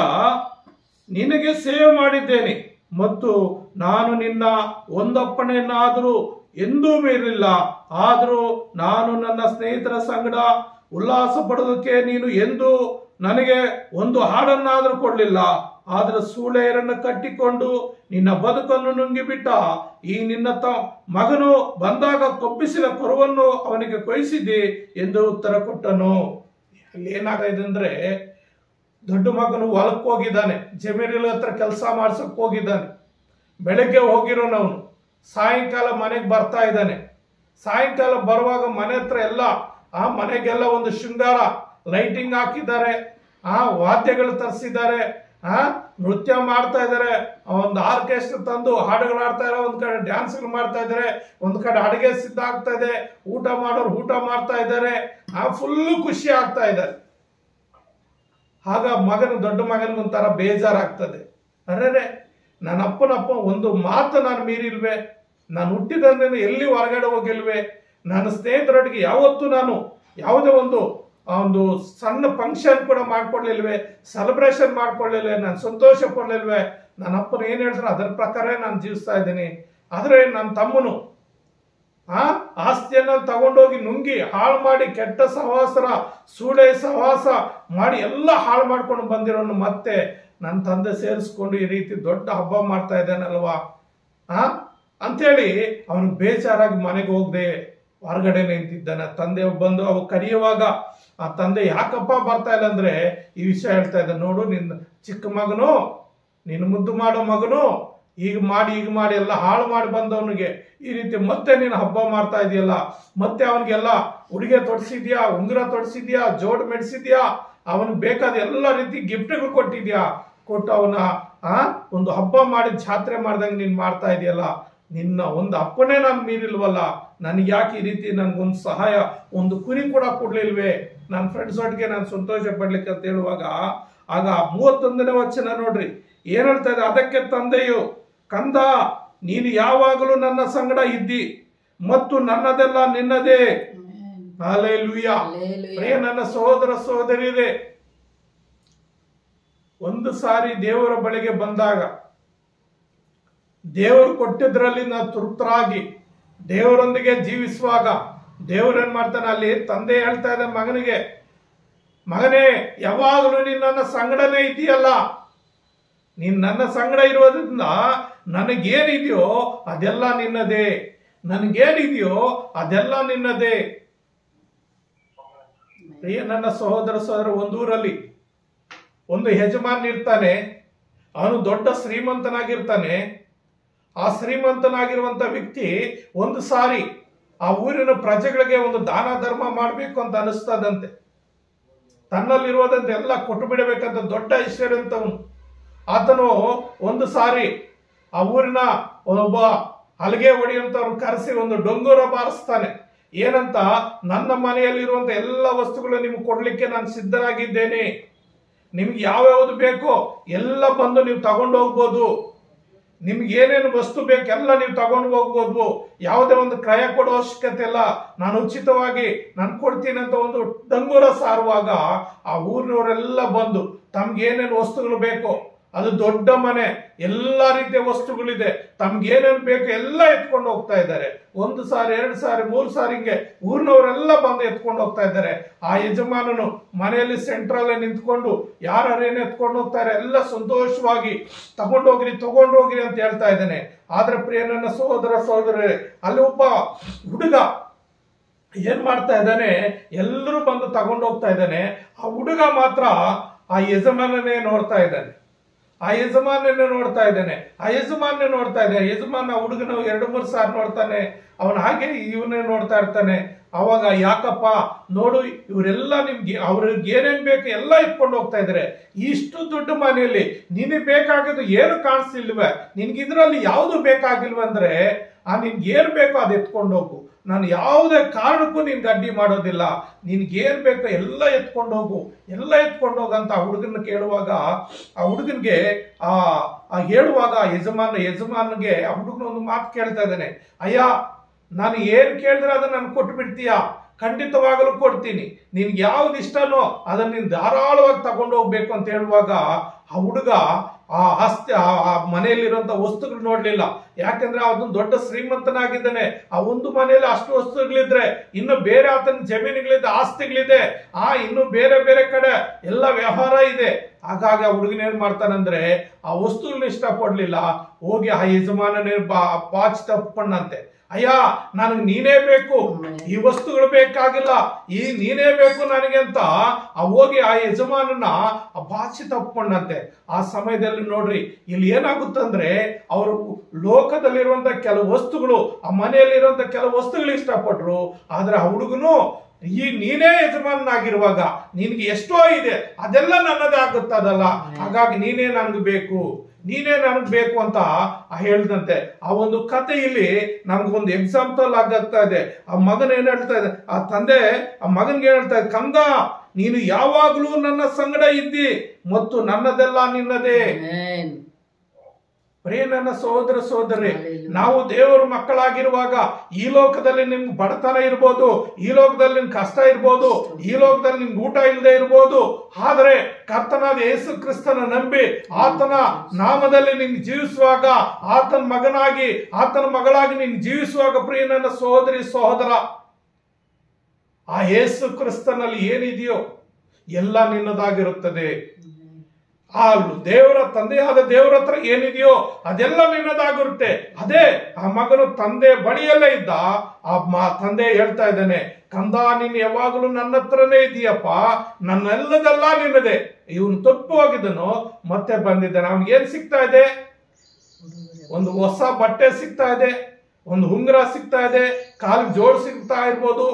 ನಿನಗೆ ಸೇವೆ ಮಾಡಿದ್ದೇನೆ ಮತ್ತು ನಾನು ನಿನ್ನ ಒಂದಪ್ಪಣೆಯನ್ನಾದರೂ ಎಂದೂ ಮೀರಿಲ್ಲ. ಆದರೂ ನಾನು ನನ್ನ ಸ್ನೇಹಿತರ ಸಂಗಡ ಉಲ್ಲಾಸ ಪಡೋದಕ್ಕೆ ನೀನು ಎಂದು ನನಗೆ ಒಂದು ಹಾಡನ್ನಾದರೂ ಕೊಡಲಿಲ್ಲ. ಆದ್ರೆ ಸೂಳೆಯರನ್ನು ಕಟ್ಟಿಕೊಂಡು ನಿನ್ನ ಬದುಕನ್ನು ನುಂಗಿಬಿಟ್ಟ. ಈ ನಿನ್ನ ಮಗನು ಬಂದಾಗ ಕೊಬ್ಬಿಸಿದ ಕರುವನ್ನು ಅವನಿಗೆ ಕೊಯ್ಸಿದ್ದಿ ಎಂದು ಉತ್ತರ ಕೊಟ್ಟನು. ಅಲ್ಲಿ ಏನಾಗಿದೆ ಅಂದ್ರೆ, ದೊಡ್ಡ ಮಗನು ಹೊಲಕ್ಕೆ ಹೋಗಿದ್ದಾನೆ, ಜಮೀನಿನ ಹತ್ರ ಕೆಲಸ ಮಾಡ್ಸಕ್ ಹೋಗಿದ್ದಾನೆ. ಬೆಳಗ್ಗೆ ಹೋಗಿರೋನವನು ಸಾಯಂಕಾಲ ಮನೆಗೆ ಬರ್ತಾ ಇದ್ದಾನೆ. ಸಾಯಂಕಾಲ ಬರುವಾಗ ಮನೆ ಹತ್ರ ಎಲ್ಲ ಮನೆಗೆಲ್ಲ ಒಂದು ಶೃಂಗಾರ ಲೈಟಿಂಗ್ ಹಾಕಿದ್ದಾರೆ, ವಾದ್ಯಗಳು ತರಿಸಿದ್ದಾರೆ, ನೃತ್ಯ ಮಾಡ್ತಾ ಇದ್ದಾರೆ, ಒಂದು ಆರ್ಕೆಸ್ಟ್ರಾ ತಂದು ಹಾಡುಗಳು ಆಡ್ತಾ ಇದ್ದಾರೆ, ಒಂದ್ ಕಡೆ ಡ್ಯಾನ್ಸ್ಗಳು ಮಾಡ್ತಾ ಇದ್ದಾರೆ, ಒಂದ್ ಕಡೆ ಅಡಿಗೆ ಸಿದ್ಧ ಆಗ್ತಾ ಇದೆ, ಊಟ ಮಾಡೋರು ಊಟ ಮಾಡ್ತಾ ಇದ್ದಾರೆ, ಫುಲ್ಲು ಖುಷಿ ಆಗ್ತಾ ಇದ್ದಾರೆ. ಆಗ ದೊಡ್ಡ ಮಗನಿಗೊಂಥರ ಬೇಜಾರಾಗ್ತದೆ. ಅರೆ, ನನ್ನ ಅಪ್ಪನಪ್ಪ ಒಂದು ಮಾತು ನಾನು ಮೀರಿಲ್ವೇ, ನಾನು ಹುಟ್ಟಿದಂದ್ರೆ ಎಲ್ಲಿ ಹೊರಗಡೆ ಹೋಗಿಲ್ವೇ, ನನ್ನ ಸ್ನೇಹಿತರೊಟ್ಟಿಗೆ ಯಾವತ್ತೂ ನಾನು ಯಾವುದೇ ಒಂದು ಸಣ್ಣ ಫಂಕ್ಷನ್ ಕೂಡ ಮಾಡ್ಕೊಡ್ಲಿಲ್ವೇ, ಸೆಲೆಬ್ರೇಷನ್ ಮಾಡ್ಕೊಳ್ಳಿಲ್ವೇ, ನಾನು ಸಂತೋಷ ಪಡ್ಲಿಲ್ವೇ, ನನ್ನ ಅಪ್ಪನ ಏನ್ ಹೇಳ್ತಾರೆ ಅದರ ಪ್ರಕಾರ ನಾನು ಜೀವಿಸ್ತಾ ಇದ್ದೀನಿ. ಆದ್ರೆ ನನ್ನ ತಮ್ಮನು ಆಸ್ತಿಯನ್ನ ತಗೊಂಡೋಗಿ ನುಂಗಿ ಹಾಳು ಮಾಡಿ, ಕೆಟ್ಟ ಸಹವಾಸರ ಸೂಳೆ ಸಹವಾಸ ಮಾಡಿ ಎಲ್ಲ ಹಾಳು ಮಾಡ್ಕೊಂಡು ಬಂದಿರೋನು ಮತ್ತೆ ನನ್ನ ತಂದೆ ಸೇರಿಸ್ಕೊಂಡು ಈ ರೀತಿ ದೊಡ್ಡ ಹಬ್ಬ ಮಾಡ್ತಾ ಇದ್ದಾನಲ್ವಾ ಅಂತೇಳಿ ಅವನು ಬೇಜಾರಾಗಿ ಮನೆಗೆ ಹೋಗದೆ ಹೊರಗಡೆ ನಿಂತಿದ್ದಾನೆ. ತಂದೆ ಬಂದು ಅವು ಕರೆಯುವಾಗ ಆ ತಂದೆ ಯಾಕಪ್ಪ ಬರ್ತಾ ಇಲ್ಲ ಅಂದ್ರೆ ಈ ವಿಷಯ ಹೇಳ್ತಾ ಇದ್ದ, ನೋಡು ನಿನ್ನ ಚಿಕ್ಕ ಮಗನು, ನಿನ್ನ ಮುದ್ದು ಮಾಡೋ ಮಗನು ಈಗ ಮಾಡಿ ಎಲ್ಲ ಹಾಳು ಮಾಡಿ ಬಂದವನಿಗೆ ಈ ರೀತಿ ಮತ್ತೆ ನೀನು ಹಬ್ಬ ಮಾಡ್ತಾ ಇದೆಯಲ್ಲ, ಮತ್ತೆ ಅವನಿಗೆಲ್ಲ ಉಡುಗೆ ತೊಡಿಸಿದ್ಯಾ, ಉಂಗುರ ತೊಡಿಸಿದ್ಯಾ, ಜೋಡ್ ಮೆಡಿಸಿದ್ಯಾ, ಅವನಿಗೆ ಬೇಕಾದ ಎಲ್ಲ ರೀತಿ ಗಿಫ್ಟ್ಗಳು ಕೊಟ್ಟಿದ್ಯಾ, ಕೊಟ್ಟು ಅವನ ಒಂದು ಹಬ್ಬ ಮಾಡಿ ಜಾತ್ರೆ ಮಾಡ್ದಂಗೆ ನೀನ್ ಮಾಡ್ತಾ ಇದೆಯಲ್ಲ, ನಿನ್ನ ಒಂದು ಅಪ್ಪನೇ ನಾನು ಮೀರಿಲ್ವಲ್ಲ, ನನಗೆ ಯಾಕೆ ಈ ರೀತಿ ನನ್ಗೊಂದು ಸಹಾಯ, ಒಂದು ಕುರಿ ಕೂಡ ಕೊಡ್ಲಿಲ್ವೇ, ನನ್ನ ಫ್ರೆಂಡ್ಸ್ ಒಟ್ಟಿಗೆ ನಾನು ಸಂತೋಷ ಪಡ್ಲಿಕ್ಕೆ ಅಂತ ಹೇಳುವಾಗ ಆಗ 31ನೇ ವಚನ ನೋಡ್ರಿ ಏನ್ ಹೇಳ್ತಾ ಇದೆ. ಅದಕ್ಕೆ ತಂದೆಯು, ಕಂದ, ನೀನು ಯಾವಾಗಲೂ ನನ್ನ ಸಂಗಡ ಇದ್ದಿ ಮತ್ತು ನನ್ನದೆಲ್ಲ ನಿನ್ನದೇ. ಹಲ್ಲೆಲೂಯಾ. ನನ್ನ ಸಹೋದರ ಸಹೋದರಿಯರೇ, ಒಂದು ಸಾರಿ ದೇವರ ಬಳಿಗೆ ಬಂದಾಗ ದೇವರು ಕೊಟ್ಟಿದ್ರಲ್ಲಿ ನಾವು ತೃಪ್ತರಾಗಿ ದೇವರೊಂದಿಗೆ ಜೀವಿಸುವಾಗ ದೇವರೇನ್ ಮಾಡ್ತಾನೆ, ಅಲ್ಲಿ ತಂದೆ ಹೇಳ್ತಾ ಇದೆ ಮಗನಿಗೆ, ಮಗನೇ ಯಾವಾಗಲೂ ನೀನ್ ನನ್ನ ಸಂಗಡನೇ ಇದೆಯಲ್ಲ, ನೀನ್ ನನ್ನ ಸಂಗಡ ಇರೋದ್ರಿಂದ ನನಗೇನಿದೆಯೋ ಅದೆಲ್ಲ ನಿನ್ನದೇ, ನನಗೇನಿದೆಯೋ ಅದೆಲ್ಲ ನಿನ್ನದೇ. ನನ್ನ ಸಹೋದರ ಒಂದು ಊರಲ್ಲಿ ಒಂದು ಯಜಮಾನ್ ಇರ್ತಾನೆ, ಅವನು ದೊಡ್ಡ ಶ್ರೀಮಂತನಾಗಿರ್ತಾನೆ. ಆ ಶ್ರೀಮಂತನಾಗಿರುವಂತ ವ್ಯಕ್ತಿ ಒಂದು ಸಾರಿ ಆ ಊರಿನ ಪ್ರಜೆಗಳಿಗೆ ಒಂದು ದಾನ ಧರ್ಮ ಮಾಡಬೇಕು ಅಂತ ಅನಿಸ್ತದಂತೆ. ತನ್ನಲ್ಲಿರುವುದಂತೆ ಎಲ್ಲ ಕೊಟ್ಟು ಬಿಡಬೇಕಂತ ದೊಡ್ಡ ಐಶ್ವರ್ಯ ಅಂತವನು. ಆತನು ಒಂದು ಸಾರಿ ಆ ಊರಿನ ಒಬ್ಬ ಹಲಗೆ ಹೊಡೆಯುವಂತವ್ರನ್ನ ಕರೆಸಿ ಒಂದು ಡೊಂಗೂರ ಬಾರಿಸ್ತಾನೆ. ಏನಂತ, ನನ್ನ ಮನೆಯಲ್ಲಿರುವಂತ ಎಲ್ಲ ವಸ್ತುಗಳು ನಿಮ್ಗೆ ಕೊಡ್ಲಿಕ್ಕೆ ನಾನು ಸಿದ್ಧನಾಗಿದ್ದೇನೆ, ನಿಮ್ಗೆ ಯಾವ್ಯಾವ್ದು ಬೇಕೋ ಎಲ್ಲ ಬಂದು ನೀವು ತಗೊಂಡು ಹೋಗ್ಬೋದು, ನಿಮ್ಗೆ ಏನೇನು ವಸ್ತು ಬೇಕೆಲ್ಲ ನೀವು ತಗೊಂಡು ಹೋಗ್ಬೋದು, ಯಾವುದೇ ಒಂದು ಕ್ರಯ ಕೊಡೋ ಅವಶ್ಯಕತೆ ಇಲ್ಲ, ನಾನು ಉಚಿತವಾಗಿ ನಾನು ಕೊಡ್ತೀನಿ ಅಂತ ಒಂದು ಡಂಗೂರ ಸಾರುವಾಗ ಆ ಊರಿನವರೆಲ್ಲ ಬಂದು ತಮ್ಗೆ ಏನೇನು ವಸ್ತುಗಳು ಬೇಕೋ, ಅದು ದೊಡ್ಡ ಮನೆ, ಎಲ್ಲ ರೀತಿಯ ವಸ್ತುಗಳಿದೆ, ತಮ್ಗೆ ಏನೇನು ಬೇಕು ಎಲ್ಲ ಎತ್ಕೊಂಡು ಹೋಗ್ತಾ ಇದ್ದಾರೆ. 1 ಸಾರಿ 2 ಸಾರಿ 3 ಸಾರಿ ಹಿಂಗೆ ಊರಿನವರೆಲ್ಲ ಬಂದು ಎತ್ಕೊಂಡು ಹೋಗ್ತಾ ಇದ್ದಾರೆ. ಆ ಯಜಮಾನನು ಮನೆಯಲ್ಲಿ ಸೆಂಟ್ರಲ್ ನಿಂತ್ಕೊಂಡು ಯಾರೇನು ಎತ್ಕೊಂಡು ಹೋಗ್ತಾರೆ ಎಲ್ಲ ಸಂತೋಷವಾಗಿ ತಗೊಂಡೋಗ್ರಿ ಅಂತ ಹೇಳ್ತಾ ಇದ್ದಾನೆ. ಆದ್ರೆ ಪ್ರಿಯ ನನ್ನ ಸಹೋದರರೇ, ಅಲ್ಲಿ ಒಬ್ಬ ಹುಡುಗ ಏನ್ ಮಾಡ್ತಾ ಇದ್ದಾನೆ, ಎಲ್ಲರೂ ಬಂದು ತಗೊಂಡು ಹೋಗ್ತಾ ಇದ್ದಾನೆ. ಆ ಹುಡುಗ ಮಾತ್ರ ಆ ಯಜಮಾನನೇ ನೋಡ್ತಾ ಇದ್ದಾನೆ. ಯಜಮಾನ ಹುಡುಗನ 2-3 ಸಾರಿ ನೋಡ್ತಾನೆ, ಅವನು ಹಾಗೆ ಇವನೇ ನೋಡ್ತಾ ಇರ್ತಾನೆ. ಅವಾಗ ಯಾಕಪ್ಪ ನೋಡು, ಇವರೆಲ್ಲ ಅವ್ರಿಗೆ ಏನೇನ್ ಬೇಕು ಎಲ್ಲ ಇಟ್ಕೊಂಡು ಹೋಗ್ತಾ ಇದಾರೆ, ಇಷ್ಟು ದೊಡ್ಡ ಮನೆಯಲ್ಲಿ ನಿನಗೆ ಬೇಕಾಗಿದ್ದು ಏನು ಕಾಣಿಸ್ತಿಲ್ವೇ, ನಿನ್ಗಿದ್ರಲ್ಲಿ ಯಾವುದು ಬೇಕಾಗಿಲ್ವಂದ್ರೆ ನಿನ್ಗೆ ಏನ್ ಬೇಕೋ ಅದು ಎತ್ಕೊಂಡು ಹೋಗು, ನಾನು ಯಾವುದೇ ಕಾರಣಕ್ಕೂ ನಿನ್ಗೆ ಅಡ್ಡಿ ಮಾಡೋದಿಲ್ಲ, ನಿನ್ಗೇನ್ ಬೇಕೋ ಎಲ್ಲ ಎತ್ಕೊಂಡು ಹೋಗಂತ ಆ ಹುಡುಗನ ಕೇಳುವಾಗ, ಆ ಹುಡುಗನ್ಗೆ ಹೇಳುವಾಗ ಯಜಮಾನ್ಗೆ ಆ ಹುಡುಗನ ಒಂದು ಮಾತು ಕೇಳ್ತಾ ಇದ್ದಾನೆ, ಅಯ್ಯ ನಾನು ಏನ್ ಕೇಳಿದ್ರೆ ಅದನ್ನ ನಾನು ಕೊಟ್ಟು ಬಿಡ್ತೀಯಾ, ಖಂಡಿತವಾಗಲೂ ಕೊಡ್ತೀನಿ, ನಿನ್ಗೆ ಯಾವ್ದು ಇಷ್ಟನೋ ಅದನ್ನ ನೀನ್ ಧಾರಾಳವಾಗಿ ತಗೊಂಡು ಹೋಗ್ಬೇಕು ಅಂತ ಹೇಳುವಾಗ ಆ ಹುಡುಗ ಆ ಮನೆಯಲ್ಲಿರುವಂತ ವಸ್ತುಗಳು ನೋಡ್ಲಿಲ್ಲ. ಯಾಕಂದ್ರೆ ಅದೊಂದು ದೊಡ್ಡ ಶ್ರೀಮಂತನಾಗಿದ್ದಾನೆ. ಆ ಒಂದು ಮನೆಯಲ್ಲಿ ಅಷ್ಟು ವಸ್ತುಗಳಿದ್ರೆ ಇನ್ನು ಬೇರೆ ಆತನ ಜಮೀನುಗಳಿದೆ, ಆಸ್ತಿಗಳಿದೆ, ಇನ್ನು ಬೇರೆ ಬೇರೆ ಕಡೆ ಎಲ್ಲ ವ್ಯವಹಾರ ಇದೆ. ಹಾಗಾಗಿ ಆ ಹುಡುಗನ ಏನ್ ಮಾಡ್ತಾನಂದ್ರೆ ಆ ವಸ್ತುಗಳನ್ನ ಇಷ್ಟಪಡ್ಲಿಲ್ಲ, ಹೋಗಿ ಆ ಯಜಮಾನನೇ ಬಾಚಿ ತಪ್ಪಣ್ಣಂತೆ, ಅಯ್ಯ ನನಗೆ ನೀನೇ ಬೇಕು, ಈ ವಸ್ತುಗಳು ಬೇಕಾಗಿಲ್ಲ, ನೀನೇ ಬೇಕು ನನಗೆ ಅಂತ ಹೋಗಿ ಆ ಯಜಮಾನನ ಬಾಚಿ ತಪ್ಪಣ್ಣಂತೆ. ಆ ಸಮಯದಲ್ಲಿ ನೋಡ್ರಿ ಇಲ್ಲಿ ಏನಾಗುತ್ತಂದ್ರೆ ಅವರು ಲೋಕದಲ್ಲಿರುವಂತ ಕೆಲವು ವಸ್ತುಗಳು, ಆ ಮನೆಯಲ್ಲಿರುವಂತ ಕೆಲವು ವಸ್ತುಗಳು ಇಷ್ಟಪಟ್ರು. ಆದ್ರೆ ಆ ಹುಡುಗನು ನೀನೇ ಯಜಮಾನನಾಗಿರುವಾಗ ನಿನ್ಗೆ ಎಷ್ಟೋ ಇದೆ ಅದೆಲ್ಲ ನನ್ನದೇ ಆಗುತ್ತದಲ್ಲ, ಹಾಗಾಗಿ ನೀನೇ ನನಗೆ ಬೇಕು ಅಂತ ಹೇಳ್ದಂತೆ. ಆ ಒಂದು ಕತೆ ಇಲ್ಲಿ ನಮ್ಗೊಂದು ಎಕ್ಸಾಂಪಲ್ ಆಗ್ತಾ ಇದೆ. ಆ ಮಗನ ಏನ್ ಹೇಳ್ತಾ ಇದೆ, ಆ ತಂದೆ ಆ ಮಗನ್ಗೆ ಏನ್ ಹೇಳ್ತಾ ಇದೆ, ಕಂದ ನೀನು ಯಾವಾಗ್ಲೂ ನನ್ನ ಸಂಗಡ ಇದ್ದಿ ಮತ್ತು ನನ್ನದೆಲ್ಲ ನಿನ್ನದೇ. ಪ್ರಿಯ ನನ್ನ ಸಹೋದರಿ, ನಾವು ದೇವರ ಮಕ್ಕಳಾಗಿರುವಾಗ ಈ ಲೋಕದಲ್ಲಿ ನಿಮ್ಗೆ ಬಡತನ ಇರ್ಬೋದು, ಈ ಲೋಕದಲ್ಲಿ ನಿಮ್ಗೆ ಕಷ್ಟ ಇರ್ಬೋದು, ಈ ಲೋಕದಲ್ಲಿ ನಿಮ್ಗೆ ಊಟ ಇಲ್ಲದೆ ಇರ್ಬೋದು, ಆದ್ರೆ ಕರ್ತನಾದ ಯೇಸು ಕ್ರಿಸ್ತನ ನಂಬಿ ಆತನ ನಾಮದಲ್ಲಿ ನೀನು ಜೀವಿಸುವಾಗ, ಆತನ ಮಗನಾಗಿ ಆತನ ಮಗಳಾಗಿ ನೀನು ಜೀವಿಸುವಾಗ, ಪ್ರಿಯ ನನ್ನ ಸಹೋದರ, ಆ ಯೇಸು ಕ್ರಿಸ್ತನಲ್ಲಿ ಏನಿದೆಯೋ ಎಲ್ಲ ನಿನ್ನದಾಗಿರುತ್ತದೆ. ಆ ದೇವರ ತಂದೆಯಾದ ದೇವರ ಹತ್ರ ಏನಿದೆಯೋ ಅದೆಲ್ಲ ನಿನ್ನದಾಗಿರುತ್ತೆ. ಅದೇ ಆ ಮಗನು ತಂದೆ ಬಳಿಯಲ್ಲೇ ಇದ್ದ. ಆ ತಂದೆ ಹೇಳ್ತಾ ಇದ್ದಾನೆ, ಕಂದ ನೀನು ಯಾವಾಗಲೂ ನನ್ನ ಹತ್ರನೇ ಇದೀಯಪ್ಪ, ನನ್ನೆಲ್ಲದೆಲ್ಲ ನಿನ್ನದೇ. ಇವನು ತಪ್ಪು ಹೋಗಿದ್ದನು, ಮತ್ತೆ ಬಂದಿದ್ದಾನೆ. ಅವ್ನಿಗೆ ಏನ್ ಸಿಗ್ತಾ ಇದೆ, ಒಂದು ಹೊಸ ಬಟ್ಟೆ ಸಿಗ್ತಾ ಇದೆ, ಒಂದು ಉಂಗುರ ಸಿಗ್ತಾ ಇದೆ, ಕಾಲಿಗೆ ಜೋಡ್ ಸಿಗ್ತಾ ಇರ್ಬೋದು,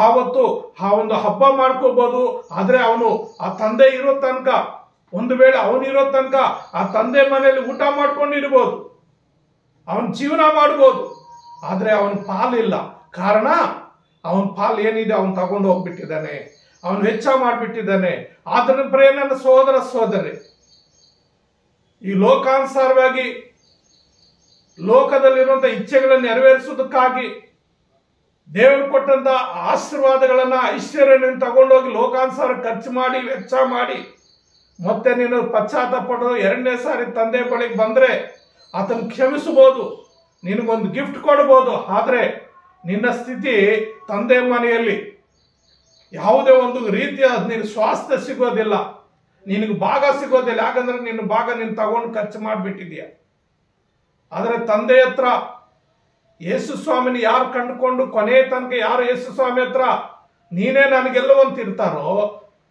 ಆವತ್ತು ಆ ಒಂದು ಹಬ್ಬ ಮಾಡ್ಕೋಬಹುದು. ಆದ್ರೆ ಅವನು ಆ ತಂದೆ ಇರೋ ತನಕ, ಒಂದು ವೇಳೆ ಅವನಿರೋ ತನಕ ಆ ತಂದೆ ಮನೆಯಲ್ಲಿ ಊಟ ಮಾಡ್ಕೊಂಡಿರ್ಬೋದು, ಅವನ್ ಜೀವನ ಮಾಡ್ಬೋದು. ಆದ್ರೆ ಅವನ ಪಾಲಿಲ್ಲ. ಕಾರಣ ಅವನ ಪಾಲ್ ಏನಿದೆ ಅವನ್ ತಗೊಂಡು ಹೋಗ್ಬಿಟ್ಟಿದ್ದಾನೆ, ಅವನು ವೆಚ್ಚ ಮಾಡ್ಬಿಟ್ಟಿದ್ದಾನೆ. ಆದ್ರೆ ಪ್ರಿಯ ನನ್ನ ಸಹೋದರಿ, ಈ ಲೋಕಾನುಸಾರವಾಗಿ ಲೋಕದಲ್ಲಿರುವಂತ ಇಚ್ಛೆಗಳನ್ನು ನೆರವೇರಿಸುವುದಕ್ಕಾಗಿ ದೇವರು ಕೊಟ್ಟಂತ ಆಶೀರ್ವಾದಗಳನ್ನ ಐಶ್ವರ್ಯವನ್ನು ತಗೊಂಡೋಗಿ ಲೋಕಾನುಸಾರ ಖರ್ಚು ಮಾಡಿ ವೆಚ್ಚ ಮಾಡಿ ಮತ್ತೆ ನೀನು ಪಶ್ಚಾತ್ತಾಪಪಟ್ಟು 2ನೇ ಸಾರಿ ತಂದೆ ಬಳಿಗೆ ಬಂದ್ರೆ ಆತನ ಕ್ಷಮಿಸಬಹುದು, ನಿನಗೊಂದು ಗಿಫ್ಟ್ ಕೊಡಬಹುದು. ಆದ್ರೆ ನಿನ್ನ ಸ್ಥಿತಿ ತಂದೆ ಮನೆಯಲ್ಲಿ ಯಾವುದೇ ಒಂದು ರೀತಿಯ ನಿನ್ ಸ್ವಾಸ್ಥ್ಯ ಸಿಗೋದಿಲ್ಲ, ನಿನಗೆ ಭಾಗ ಸಿಗೋದಿಲ್ಲ. ಯಾಕಂದ್ರೆ ನಿನ್ನ ಭಾಗ ನೀನು ತಗೊಂಡು ಖರ್ಚು ಮಾಡಿಬಿಟ್ಟಿದೀಯ. ಆದ್ರೆ ತಂದೆ ಹತ್ರ ಯೇಸು ಸ್ವಾಮಿನ ಯಾರು ಕಂಡುಕೊಂಡು ಕೊನೆ ತನಕ ಯಾರು ಯೇಸು ಸ್ವಾಮಿ ಹತ್ರ ನೀನೇ ನನಗೆಲ್ಲವಂತ ಇರ್ತಾರೋ,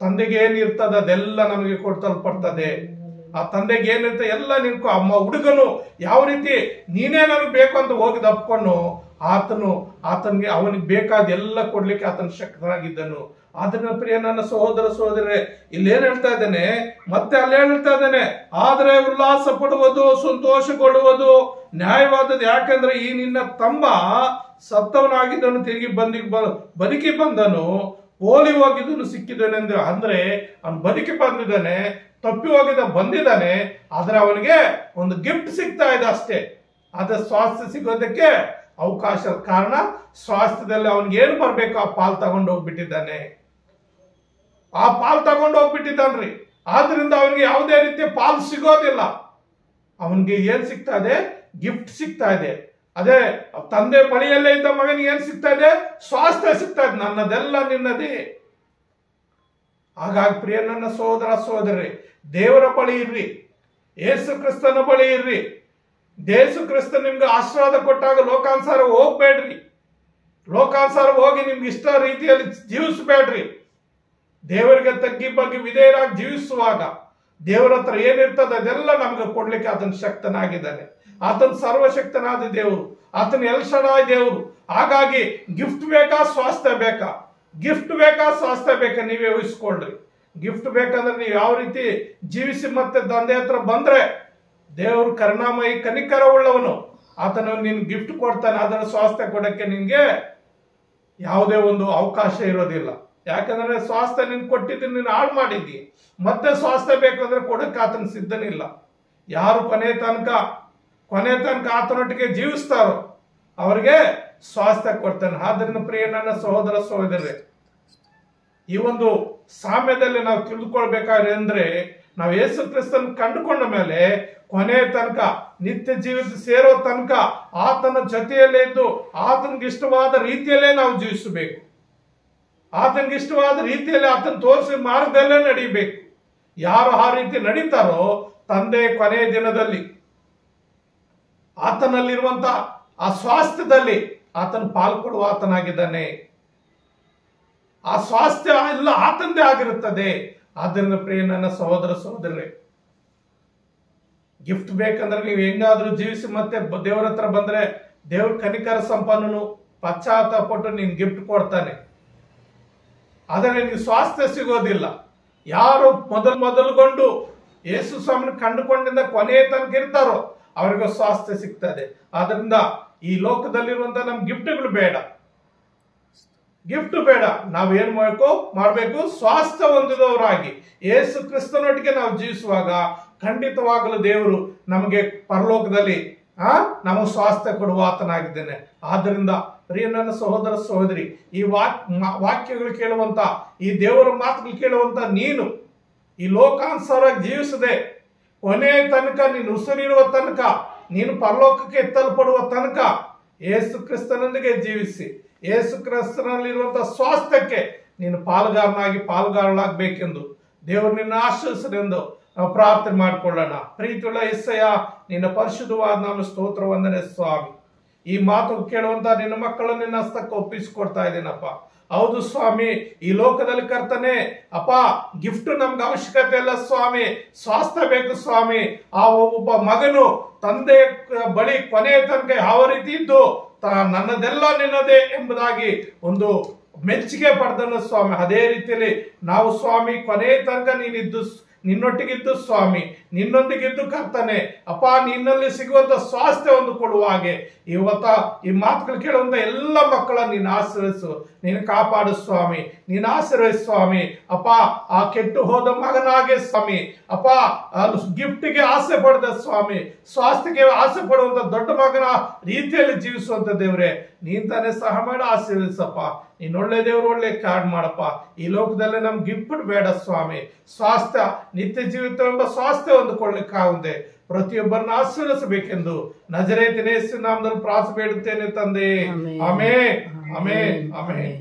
ತಂದೆಗೆ ಏನಿರ್ತದೆ ಅದೆಲ್ಲ ನಮಗೆ ಕೊಡ್ತಲ್ಪಡ್ತದೆ. ಆ ತಂದೆಗೆ ಏನಿರ್ತದೆ ಎಲ್ಲ ನಿನ್ಕೊ. ಅಮ್ಮ ಹುಡುಗನು ಯಾವ ರೀತಿ ನೀನೇ ನನಗೆ ಬೇಕು ಅಂತ ಹೋಗಿದ್ ಅಪ್ಕೊಂಡು ಆತನಿಗೆ ಅವನಿಗೆ ಬೇಕಾದ ಎಲ್ಲ ಕೊಡ್ಲಿಕ್ಕೆ ಆತನ ಶಕ್ತನಾಗಿದ್ದನು. ಅದನ್ನ ಪ್ರಿಯ ನನ್ನ ಸಹೋದರರೇ, ಇಲ್ಲಿ ಏನ್ ಹೇಳ್ತಾ ಇದ್ದಾನೆ, ಮತ್ತೆ ಅಲ್ಲಿ ಹೇಳ್ತಾ ಇದ್ದಾನೆ, ಆದ್ರೆ ಉಲ್ಲಾಸ ಪಡುವುದು ಸಂತೋಷಗೊಳ್ಳುವುದು ನ್ಯಾಯವಾದದ್ದು. ಯಾಕಂದ್ರೆ ಈ ನಿನ್ನ ತಮ್ಮ ಸತ್ತವನಾಗಿದ್ದನು, ತಿರುಗಿ ಬದುಕಿ ಬಂದನು, ಓಲಿ ಹೋಗಿದ್ದನು ಸಿಕ್ಕಿದ್ದಾನೆ ಅಂದ್ರೆ ಅವನು ಬದುಕಿ ಬಂದಿದ್ದಾನೆ, ತಪ್ಪಿ ಹೋಗಿದ್ದ ಬಂದಿದ್ದಾನೆ, ಆದ್ರೆ ಅವನಿಗೆ ಒಂದು ಗಿಫ್ಟ್ ಸಿಗ್ತಾ ಇದೆ ಅಷ್ಟೇ. ಅದ ಸ್ವಾಸ್ಥ್ಯ ಸಿಗೋದಕ್ಕೆ ಅವಕಾಶ, ಕಾರಣ ಸ್ವಾಸ್ಥ್ಯದಲ್ಲಿ ಅವನಿಗೆ ಏನು ಬರ್ಬೇಕು ಆ ಪಾಲ್ ತಗೊಂಡು ಹೋಗ್ಬಿಟ್ಟಿದ್ದಾನೆ, ಆ ಪಾಲ್ ತಗೊಂಡು ಹೋಗ್ಬಿಟ್ಟಿದ್ದಾನ್ರಿ. ಆದ್ರಿಂದ ಅವನಿಗೆ ಯಾವುದೇ ರೀತಿಯ ಪಾಲ್ ಸಿಗೋದಿಲ್ಲ. ಅವನಿಗೆ ಏನ್ ಸಿಗ್ತಾ ಇದೆ? ಗಿಫ್ಟ್ ಸಿಗ್ತಾ ಇದೆ. ಅದೇ ತಂದೆ ಬಳಿಯಲ್ಲೇ ಇದ್ದ ಮಗನಿಗೆ ಏನ್ ಸಿಗ್ತಾ ಇದೆ? ಸ್ವಾಸ್ಥ್ಯ ಸಿಗ್ತಾ ಇದೆ. ನನ್ನದೆಲ್ಲ ನಿನ್ನದೇ. ಹಾಗಾಗಿ ಪ್ರಿಯ ನನ್ನ ಸಹೋದರ ಸಹೋದರಿ, ದೇವರ ಬಳಿ ಇರ್ರಿ, ಯೇಸು ಕ್ರಿಸ್ತನ ಬಳಿ ಇರ್ರಿ. ಯೇಸು ಕ್ರಿಸ್ತ ನಿಮ್ಗೆ ಆಶೀರ್ವಾದ ಕೊಟ್ಟಾಗ ಲೋಕಾನುಸಾರ ಹೋಗ್ಬೇಡ್ರಿ. ಲೋಕಾನುಸಾರ ಹೋಗಿ ನಿಮ್ಗೆ ಇಷ್ಟ ರೀತಿಯಲ್ಲಿ ಜೀವಿಸಬೇಡ್ರಿ. ದೇವರಿಗೆ ತಗ್ಗಿ ಬಗ್ಗೆ ವಿಧೇಯರಾಗಿ ಜೀವಿಸುವಾಗ ದೇವರ ಹತ್ರ ಏನಿರ್ತದೆ ಅದೆಲ್ಲ ನಮ್ಗೆ ಕೊಡ್ಲಿಕ್ಕೆ ಆತನ ಶಕ್ತನಾಗಿದ್ದಾನೆ. ಆತನ ಸರ್ವಶಕ್ತನಾದ ದೇವರು, ಆತನ ಎಲ್ಶಡಾಯ್ ದೇವರು. ಹಾಗಾಗಿ ಗಿಫ್ಟ್ ಬೇಕಾ ಸ್ವಾಸ್ಥ್ಯ ಬೇಕಾ? ಗಿಫ್ಟ್ ಬೇಕಾ ಸ್ವಾಸ್ಥ್ಯ ಬೇಕಾ? ನೀವೇ ಊಹಿಸ್ಕೊಳ್ರಿ. ಗಿಫ್ಟ್ ಬೇಕಂದ್ರೆ ನೀವು ಯಾವ ರೀತಿ ಜೀವಿಸಿ ಮತ್ತೆ ತಂದೆ ಹತ್ರ ಬಂದ್ರೆ ದೇವರು ಕರುಣಾಮಯಿ ಕನಿಕರ ಉಳ್ಳವನು, ಆತನ ನಿನ್ ಗಿಫ್ಟ್ ಕೊಡ್ತಾನೆ. ಅದರ ಸ್ವಾಸ್ಥ್ಯ ಕೊಡಕ್ಕೆ ನಿನ್ಗೆ ಯಾವುದೇ ಒಂದು ಅವಕಾಶ ಇರೋದಿಲ್ಲ. ಯಾಕಂದ್ರೆ ಸ್ವಾಸ್ಥ್ಯ ನಿನ್ ಕೊಟ್ಟಿದ್ದೀನಿ, ನೀನು ಹಾಳು ಮಾಡಿದ್ದಿ. ಮತ್ತೆ ಸ್ವಾಸ್ಥ್ಯ ಬೇಕಂದ್ರೆ ಕೊಡಕ್ಕೆ ಆತನ ಸಿದ್ಧನಿಲ್ಲ. ಯಾರು ಕೊನೆ ತನಕ ಆತನೊಟ್ಟಿಗೆ ಜೀವಿಸ್ತಾರೋ ಅವ್ರಿಗೆ ಸ್ವಾಸ್ಥ್ಯ ಕೊಡ್ತಾನೆ. ಆದ್ರಿಂದ ಪ್ರಿಯ ನನ್ನ ಸಹೋದರ ಸಹೋದರರೇ, ಈ ಒಂದು ಸಾಮ್ಯದಲ್ಲಿ ನಾವು ತಿಳಿದುಕೊಳ್ಬೇಕಾದ್ರೆ ಅಂದ್ರೆ ನಾವು ಯೇಸು ಕ್ರಿಸ್ತನ ಕಂಡುಕೊಂಡ ಮೇಲೆ ಕೊನೆ ತನಕ ನಿತ್ಯ ಜೀವಿತ ಸೇರೋ ತನಕ ಆತನ ಜೊತೆಯಲ್ಲೇ ಇದ್ದು ಆತನಿಗೆ ಇಷ್ಟವಾದ ರೀತಿಯಲ್ಲೇ ನಾವು ಜೀವಿಸಬೇಕು. ಆತನಿಗೆ ಇಷ್ಟವಾದ ರೀತಿಯಲ್ಲಿ ಆತನ ತೋರಿಸಿ ಮಾರ್ಗದಲ್ಲೇ ನಡೀಬೇಕು. ಯಾರು ಆ ರೀತಿ ನಡೀತಾರೋ ತಂದೆ ಕೊನೆಯ ದಿನದಲ್ಲಿ ಆತನಲ್ಲಿರುವಂತ ಆ ಸ್ವಾಸ್ಥ್ಯದಲ್ಲಿ ಆತನ ಪಾಲ್ಕೊಡುವ ಆತನಾಗಿದ್ದಾನೆ. ಆ ಸ್ವಾಸ್ಥ್ಯ ಎಲ್ಲ ಆತಂದೇ ಆಗಿರುತ್ತದೆ. ಆದ್ದರಿಂದ ಪ್ರಿಯ ನನ್ನ ಸಹೋದರ ಸಹೋದರರೇ, ಗಿಫ್ಟ್ ಬೇಕಂದ್ರೆ ನೀವು ಹೆಂಗಾದ್ರೂ ಜೀವಿಸಿ ಮತ್ತೆ ದೇವರ ಹತ್ರ ಬಂದ್ರೆ ದೇವ್ರ ಕನಿಕರ ಸಂಪನ್ನನು, ಪಶ್ಚಾತ್ತಾಪಟ್ಟು ನೀನ್ ಗಿಫ್ಟ್ ಕೊಡ್ತಾನೆ. ಆದರೆ ನಿನ್ಗೆ ಸ್ವಾಸ್ಥ್ಯ ಸಿಗೋದಿಲ್ಲ. ಯಾರು ಮೊದಲುಗೊಂಡು ಯೇಸು ಸ್ವಾಮಿನ ಕಂಡುಕೊಂಡಿಂದ ಕೊನೆಯ ತನಕ ಇರ್ತಾರೋ ಅವ್ರಿಗೆ ಸ್ವಾಸ್ಥ್ಯ ಸಿಗ್ತದೆ. ಆದ್ರಿಂದ ಈ ಲೋಕದಲ್ಲಿರುವಂತ ನಮ್ ಗಿಫ್ಟ್ಗಳು ಬೇಡ, ಗಿಫ್ಟ್ ಬೇಡ. ನಾವೇನ್ ಮಾಡ್ಬೇಕು? ಸ್ವಾಸ್ಥ್ಯ ಹೊಂದಿದವರಾಗಿ ಯೇಸು ಕ್ರಿಸ್ತನೊಟ್ಟಿಗೆ ನಾವು ಜೀವಿಸುವಾಗ ಖಂಡಿತವಾಗಲೂ ದೇವರು ನಮಗೆ ಪರಲೋಕದಲ್ಲಿ ನಮಗೆ ಸ್ವಾಸ್ಥ್ಯ ಕೊಡುವ ಆತನಾಗಿದ್ದೇನೆ. ಆದ್ದರಿಂದ ಪ್ರಿಯ ನನ್ನ ಸಹೋದರ ಸಹೋದರಿ, ಈ ವಾಕ್ಯಗಳು ಕೇಳುವಂತ, ಈ ದೇವರ ಮಾತುಗಳು ಕೇಳುವಂತ ನೀನು ಈ ಲೋಕಾನುಸಾರವಾಗಿ ಜೀವಿಸದೆ ಕೊನೆಯ ತನಕ ನೀನು ಉಸಿರಿರುವ ತನಕ, ನೀನು ಪರಲೋಕಕ್ಕೆ ಎತ್ತಲ್ಪಡುವ ತನಕ ಯೇಸು ಕ್ರಿಸ್ತನೊಂದಿಗೆ ಜೀವಿಸಿ ಯೇಸು ಕ್ರಿಸ್ತನಲ್ಲಿರುವಂತಹ ಸ್ವಾಸ್ಥ್ಯಕ್ಕೆ ನೀನು ಪಾಲುಗಾರನಾಗಬೇಕೆಂದು ದೇವರು ನಿನ್ನ ಆಶೀರ್ವದಿಸಲೆಂದು ನಾವು ಪ್ರಾರ್ಥನೆ ಮಾಡಿಕೊಳ್ಳೋಣ. ಪ್ರೀತಿಯುಳ್ಳ ಯೆಸಯ್ಯ, ನಿನ್ನ ಪರಿಶುದ್ಧವಾದ ನಾಮ ಸ್ತೋತ್ರ ವಂದನೆ ಸ್ವಾಮಿ. ಈ ಮಾತು ಕೇಳುವಂತ ನಿನ್ನ ಮಕ್ಕಳನ್ನು ನಿನ್ನ ಹಸ್ತಕ್ಕೆ ಒಪ್ಪಿಸಿಕೊಡ್ತಾ ಇದ್ದೀನಪ್ಪ. ಹೌದು ಸ್ವಾಮಿ, ಈ ಲೋಕದಲ್ಲಿ ಕರ್ತನೆ ಅಪ್ಪ, ಗಿಫ್ಟ್ ನಮ್ಗೆ ಅವಶ್ಯಕತೆ ಇಲ್ಲ ಸ್ವಾಮಿ, ಸ್ವಾಸ್ಥ್ಯ ಬೇಕು ಸ್ವಾಮಿ. ಆ ಒಬ್ಬ ಮಗನು ತಂದೆ ಬಳಿ ಕೊನೆಯ ತನಕ ಯಾವ ರೀತಿ ಇದ್ದು ನನ್ನದೆಲ್ಲ ನಿನ್ನದೇ ಎಂಬುದಾಗಿ ಒಂದು ಮೆಚ್ಚುಗೆ ಪಡೆದನು ಸ್ವಾಮಿ. ಅದೇ ರೀತಿಯಲ್ಲಿ ನಾವು ಸ್ವಾಮಿ ಕೊನೆಯ ತನಕ ನಿನ್ನೊಟ್ಟಿಗಿದ್ದು ಸ್ವಾಮಿ, ನಿನ್ನೊಂದಿಗಿದ್ದು ಕರ್ತನೆ ಅಪ್ಪ, ನಿನ್ನಲ್ಲಿ ಸಿಗುವಂತ ಸ್ವಾಸ್ಥ್ಯ ಒಂದು ಕೊಡುವ ಹಾಗೆ ಈ ಮಾತುಗಳು ಕೇಳುವಂತ ಎಲ್ಲ ಮಕ್ಕಳ ನೀನು ಆಶೀರ್ವದಿಸು, ನೀನು ಕಾಪಾಡು ಸ್ವಾಮಿ, ನೀನು ಆಶೀರ್ವದಿಸು ಸ್ವಾಮಿ. ಅಪ್ಪ, ಆ ಕೆಟ್ಟು ಹೋದ ಮಗನಾಗೆ ಸ್ವಾಮಿ ಅಪ್ಪ, ಗಿಫ್ಟ್ಗೆ ಆಸೆ ಪಡೆದ ಸ್ವಾಮಿ, ಸ್ವಾಸ್ಥ್ಯಕ್ಕೆ ಆಸೆ ಪಡುವಂತ ದೊಡ್ಡ ಮಗನ ರೀತಿಯಲ್ಲಿ ಜೀವಿಸುವಂತ ದೇವ್ರೆ, ನೀನ್ ತಾನೇ ಸಹ ಮಾಡಿ ಆಶೀರ್ವದಿಸಪ್ಪ. ನೀನ್ ಒಳ್ಳೆ ದೇವ್ರು, ಒಳ್ಳೆ ಕಾರ್ಡ್ ಮಾಡಪ್ಪ. ಈ ಲೋಕದಲ್ಲಿ ನಮ್ಗೆ ಗಿಫ್ಟ್ ಬೇಡ ಸ್ವಾಮಿ, ಸ್ವಾಸ್ಥ್ಯ, ನಿತ್ಯ ಜೀವಿತವೆಂಬ ಸ್ವಾಸ್ಥ್ಯ ಹೊಂದಿಕೊಳ್ಳಿಕ್ಕಾಗುತ್ತದೆ. ಪ್ರತಿಯೊಬ್ಬರನ್ನ ಆಶೀರ್ವದಿಸಬೇಕೆಂದು ನಜರೇತಿನ ಯೇಸು ನಾಮದಲ್ಲಿ ಪ್ರಾರ್ಥನೆ ಬೇಡುತ್ತೇನೆ ತಂದೆ. Amen, amen, amen.